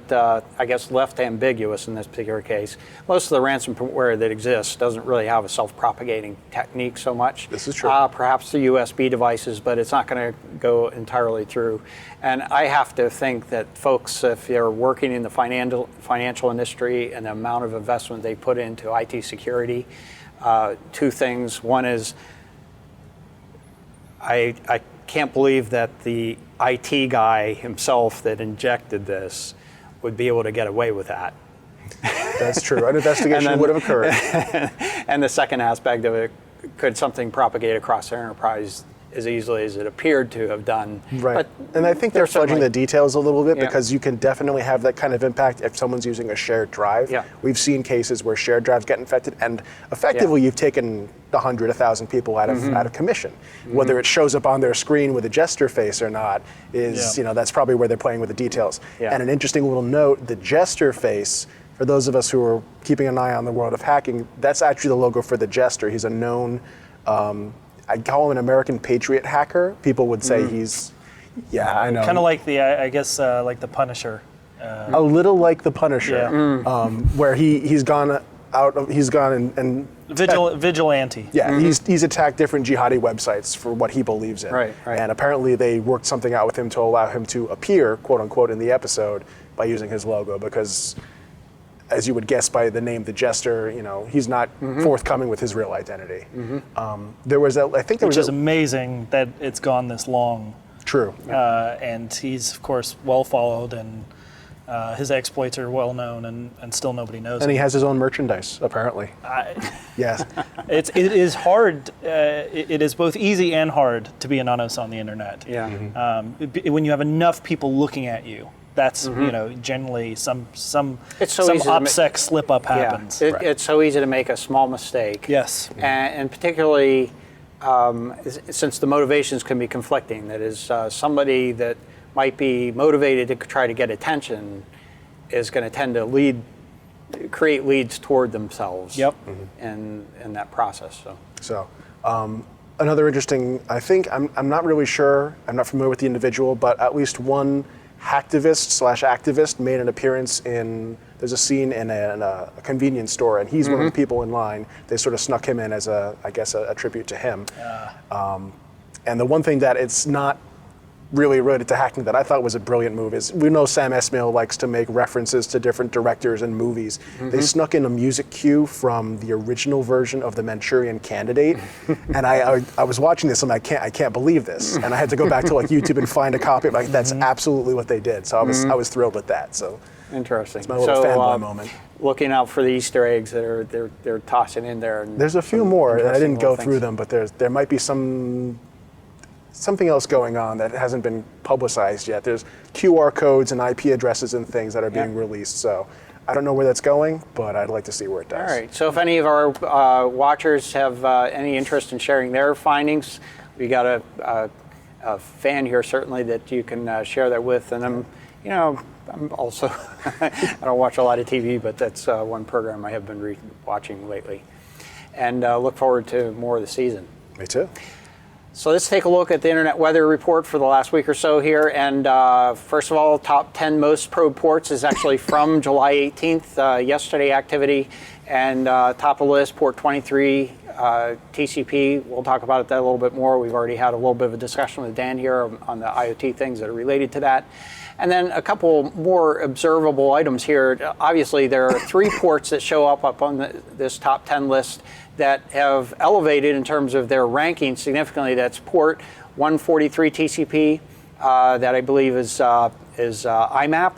left ambiguous in this particular case, most of the ransomware that exists doesn't really have a self-propagating technique so much. This is true. Perhaps the USB devices, but it's not going to go entirely through. And I have to think that folks, if they're working in the financial industry and the amount of investment they put into IT security, two things. One is I can't believe that the IT guy himself that injected this would be able to get away with that. That's true. An investigation would have occurred. And the second aspect of it, could something propagate across their enterprise as easily as it appeared to have done? Right. But and I think they're fudging the details a little bit Yeah. because you can definitely have that kind of impact if someone's using a shared drive. Yeah. We've seen cases where shared drives get infected, and effectively you've taken 100, 1,000 people out of commission. Whether it shows up on their screen with a jester face or not is, that's probably where they're playing with the details. Yeah. And an interesting little note, the jester face, for those of us who are keeping an eye on the world of hacking, that's actually the logo for the jester. He's a known, I'd call him an American patriot hacker. People would say he's, I know. Kind of like I guess, like the Punisher. A little like the Punisher, where he's gone and Vigilante. yeah, he's attacked different jihadi websites for what he believes in. Right. And apparently they worked something out with him to allow him to appear, quote unquote, in the episode by using his logo because, as you would guess by the name, the Jester, he's not forthcoming with his real identity. Which is amazing that it's gone this long. True. And he's, of course, well followed, and his exploits are well known, and still nobody knows And him. he has his own merchandise, apparently. Yes. It is hard. It is both easy and hard to be anonymous on the internet. Yeah. When you have enough people looking at you, that's generally some It's so easy to OPSEC slip up happens. Yeah. It's so easy to make a small mistake. Yes. And particularly since the motivations can be conflicting. That is, somebody that might be motivated to try to get attention is going to tend to create leads toward themselves. Yep. In that process. So, another interesting, I think, I'm not really sure, I'm not familiar with the individual, but at least one hacktivist/activist made an appearance there's a scene in a convenience store, and he's one of the people in line. They sort of snuck him in as a tribute to him. And the one thing that it's not really related to hacking that I thought was a brilliant move is, we know Sam Esmail likes to make references to different directors and movies. They snuck in a music cue from the original version of The Manchurian Candidate, and I was watching this and I can't believe this, and I had to go back to YouTube and find a copy. That's absolutely what they did. So I was thrilled with that. So interesting. it's my little fanboy moment. Looking out for the Easter eggs that they're tossing in there. And there's a few more, and I didn't go things. through them, but there might be something else going on that hasn't been publicized yet. There's QR codes and IP addresses and things that are being released. So I don't know where that's going, but I'd like to see where it does. All right. So if any of our watchers have any interest in sharing their findings, we got a fan here certainly that you can share that with. And I'm also I don't watch a lot of TV, but that's one program I have been watching lately, and look forward to more of the season. Me too. So let's take a look at the Internet Weather Report for the last week or so here. And first of all, top 10 most probed ports is actually from July 18th, yesterday activity. And top of the list, port 23, TCP. We'll talk about that a little bit more. We've already had a little bit of a discussion with Dan here on the IoT things that are related to that. And then a couple more observable items here. Obviously, there are 3 ports that show up on this top 10 list that have elevated in terms of their ranking significantly. That's port 143 TCP, that I believe is IMAP,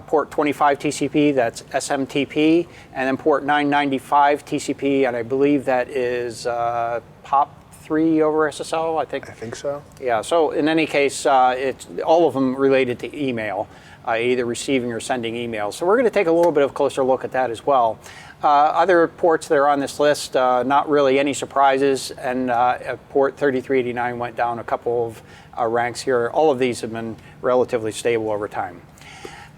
port 25 TCP, that's SMTP, and then port 995 TCP, and I believe that is POP3 over SSL, I think. I think so. Yeah, so in any case, it's all of them related to email, either receiving or sending emails. So we're going to take a little bit of a closer look at that as well. Other ports that are on this list, not really any surprises, and port 3389 went down a couple of ranks here. All of these have been relatively stable over time.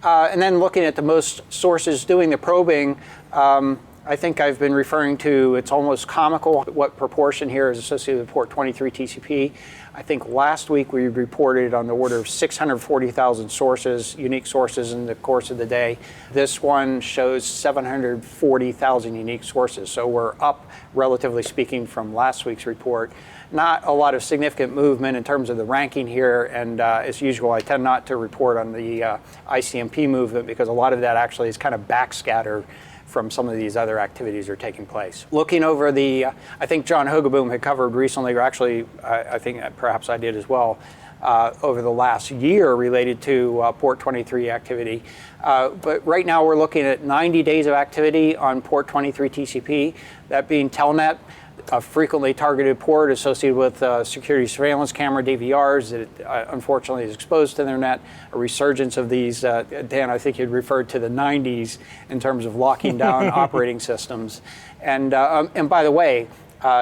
And then looking at the most sources doing the probing, I think I've been referring to, it's almost comical what proportion here is associated with port 23 TCP. I think last week we reported on the order of 640,000 sources, unique sources in the course of the day. This one shows 740,000 unique sources. So we're up, relatively speaking, from last week's report. Not a lot of significant movement in terms of the ranking here, and as usual, I tend not to report on the ICMP movement because a lot of that actually is kind of backscattered from some of these other activities that are taking place. Looking over I think John Hogeboom had covered recently, or actually I think perhaps I did as well, over the last year related to port 23 activity. But right now we're looking at 90 days of activity on port 23 TCP, that being Telnet, a frequently targeted port associated with security surveillance camera DVRs that unfortunately is exposed to the internet, a resurgence of these. Dan, I think you'd referred to the 90s in terms of locking down operating systems. And by the way,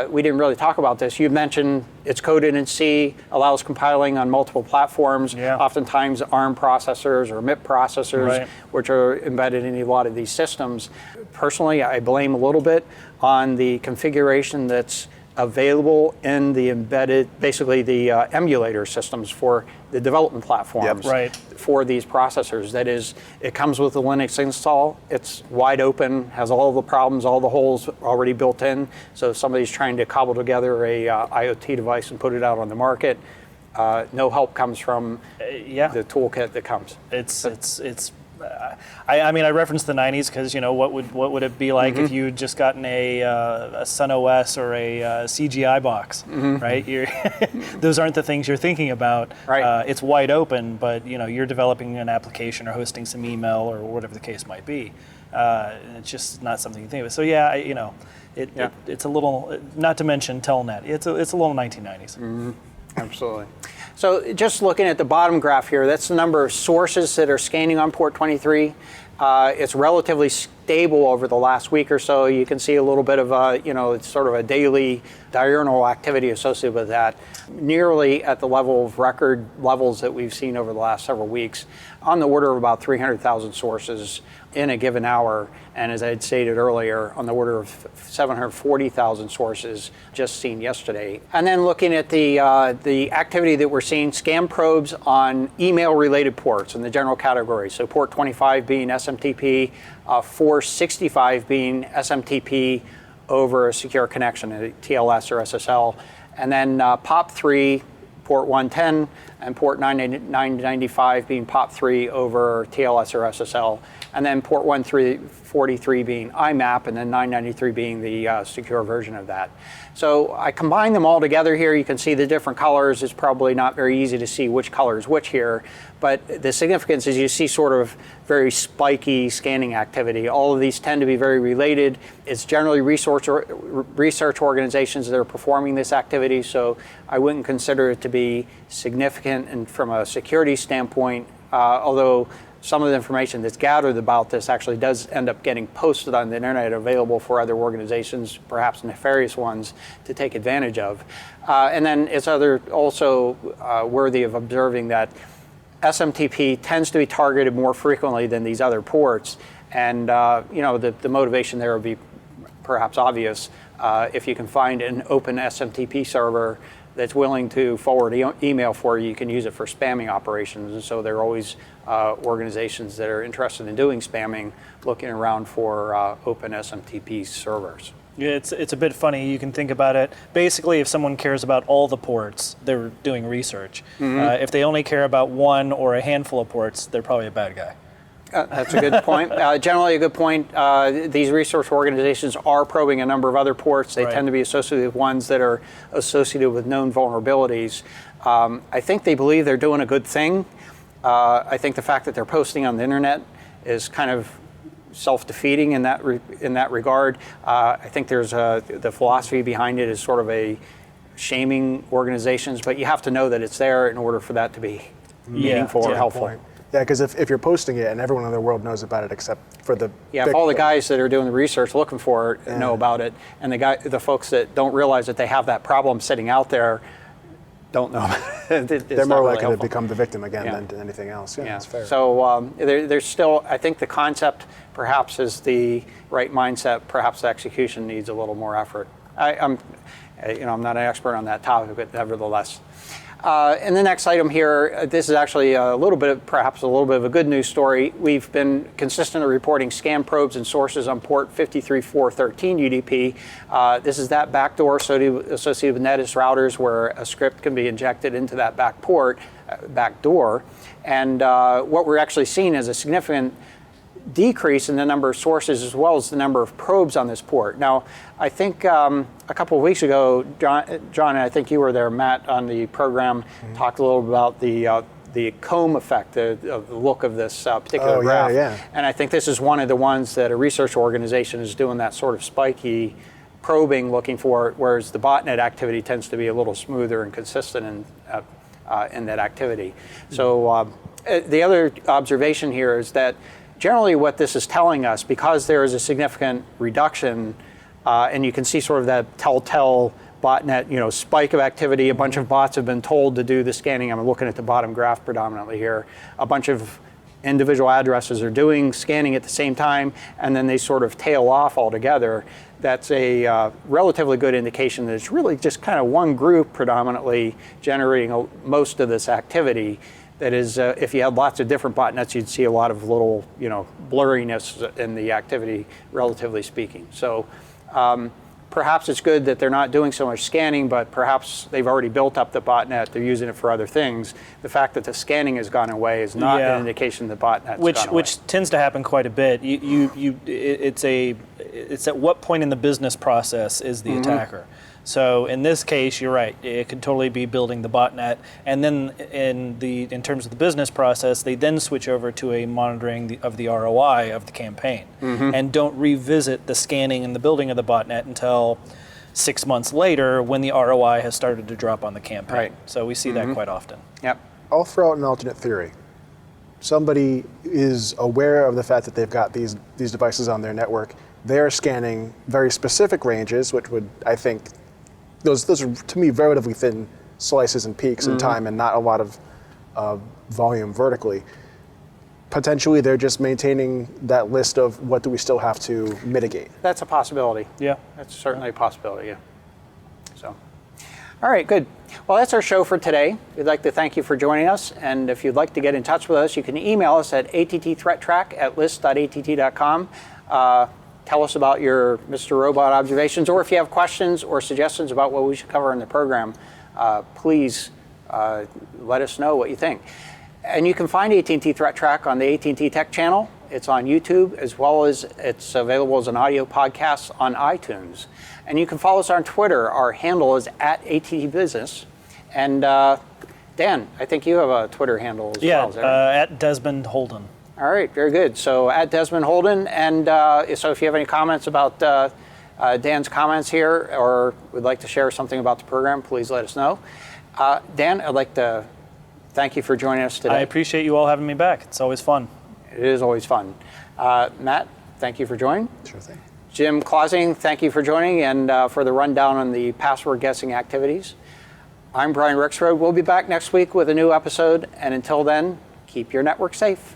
we didn't really talk about this. You mentioned it's coded in C, allows compiling on multiple platforms, oftentimes ARM processors or MIP processors, which are embedded in a lot of these systems. Personally, I blame a little bit on the configuration that's available in the embedded, basically the emulator systems for the development platforms for these processors. That is, it comes with a Linux install, it's wide open, has all the problems, all the holes already built in. So if somebody's trying to cobble together a IoT device and put it out on the market, no help comes from the toolkit that comes. I mean, I referenced the 90s because, you know, what would it be like if you'd just gotten a Sun OS or a CGI box, right? Those aren't the things you're thinking about. It's wide open, but, you know, you're developing an application or hosting some email or whatever the case might be. It's just not something you think of. So, you know, it's a little, not to mention Telnet, it's a little 1990s. Absolutely. So just looking at the bottom graph here, that's the number of sources that are scanning on port 23. It's relatively stable over the last week or so. You can see a little bit of it's sort of a daily diurnal activity associated with that, nearly at the level of record levels that we've seen over the last several weeks, on the order of about 300,000 sources in a given hour. And as I had stated earlier, on the order of 740,000 sources just seen yesterday. And then looking at the activity that we're seeing, scam probes on email-related ports in the general category. So port 25 being SMTP, 465 being SMTP over a secure connection, a TLS or SSL. And then POP3, port 110, and port 995 being POP3 over TLS or SSL. And then port 143 being IMAP, and then 993 being the secure version of that. So I combine them all together here. You can see the different colors. It's probably not very easy to see which color is which here, but the significance is you see sort of very spiky scanning activity. All of these tend to be very related. It's generally research organizations that are performing this activity, so I wouldn't consider it to be significant and from a security standpoint, although some of the information that's gathered about this actually does end up getting posted on the internet, available for other organizations, perhaps nefarious ones, to take advantage of. And then it's also worthy of observing that SMTP tends to be targeted more frequently than these other ports. And the motivation there would be perhaps obvious. If you can find an open SMTP server that's willing to forward email for you, you can use it for spamming operations. And so there are always organizations that are interested in doing spamming looking around for open SMTP servers. Yeah, it's a bit funny. You can think about it. Basically, if someone cares about all the ports, they're doing research. If they only care about one or a handful of ports, they're probably a bad guy. That's a good point. Generally a good point. These research organizations are probing a number of other ports. They tend to be associated with ones that are associated with known vulnerabilities. I think they believe they're doing a good thing. I think the fact that they're posting on the internet is kind of self-defeating in that regard. I think there's the philosophy behind it is sort of a shaming organizations, but you have to know that it's there in order for that to be meaningful or helpful. Yeah, because if you're posting it and everyone in the world knows about it except for the if all the guys that are doing the research looking for it know about it, and the folks that don't realize that they have that problem sitting out there don't know. They're more likely to become the victim again than anything else. Yeah, that's fair. So there's still, I think the concept perhaps is the right mindset. Perhaps the execution needs a little more effort. I'm not an expert on that topic, but nevertheless. And the next item here, this is actually perhaps a little bit of a good news story. We've been consistently reporting scam probes and sources on port 53413 UDP. This is that backdoor associated with NetIS routers where a script can be injected into that backdoor. And what we're actually seeing is a significant decrease in the number of sources as well as the number of probes on this port. Now, I think a couple of weeks ago, John, I think you were there, Matt, on the program, talked a little about the comb effect, the look of this particular graph. Yeah. And I think this is one of the ones that a research organization is doing that sort of spiky probing looking for, whereas the botnet activity tends to be a little smoother and consistent in that activity. So the other observation here is that generally what this is telling us, because there is a significant reduction, and you can see sort of that telltale botnet, spike of activity, a bunch of bots have been told to do the scanning. I'm looking at the bottom graph predominantly here. A bunch of individual addresses are doing scanning at the same time, and then they sort of tail off altogether. That's a relatively good indication that it's really just kind of one group predominantly generating most of this activity. That is, if you had lots of different botnets, you'd see a lot of little, blurriness in the activity, relatively speaking. So perhaps it's good that they're not doing so much scanning, but perhaps they've already built up the botnet, they're using it for other things. The fact that the scanning has gone away is not an indication the botnet's gone away. Which tends to happen quite a bit. It's at what point in the business process is the attacker? So in this case, you're right. It could totally be building the botnet, and then in terms of the business process, they then switch over to a monitoring of the ROI of the campaign, and don't revisit the scanning and the building of the botnet until 6 months later, when the ROI has started to drop on the campaign. Right. So we see that quite often. Yep. I'll throw out an alternate theory. Somebody is aware of the fact that they've got these devices on their network. They're scanning very specific ranges, which would, I think, those are, to me, relatively thin slices and peaks in time and not a lot of volume vertically. Potentially, they're just maintaining that list of what do we still have to mitigate. That's a possibility. Yeah. That's certainly a possibility, yeah. So, all right, good. Well, that's our show for today. We'd like to thank you for joining us. And if you'd like to get in touch with us, you can email us at attthreattrack@list.att.com. Tell us about your Mr. Robot observations, or if you have questions or suggestions about what we should cover in the program, please let us know what you think. And you can find AT&T Threat Track on the AT&T Tech channel. It's on YouTube, as well as it's available as an audio podcast on iTunes. And you can follow us on Twitter. Our handle is @ATT Business. And Dan, I think you have a Twitter handle as well. Is that right? At Desmond Holden. All right, very good. So at Desmond Holden, and so if you have any comments about Dan's comments here, or would like to share something about the program, please let us know. Dan, I'd like to thank you for joining us today. I appreciate you all having me back. It's always fun. It is always fun. Matt, thank you for joining. Sure thing. Jim Clausing, thank you for joining and for the rundown on the password guessing activities. I'm Brian Rexroad. We'll be back next week with a new episode, and until then, keep your network safe.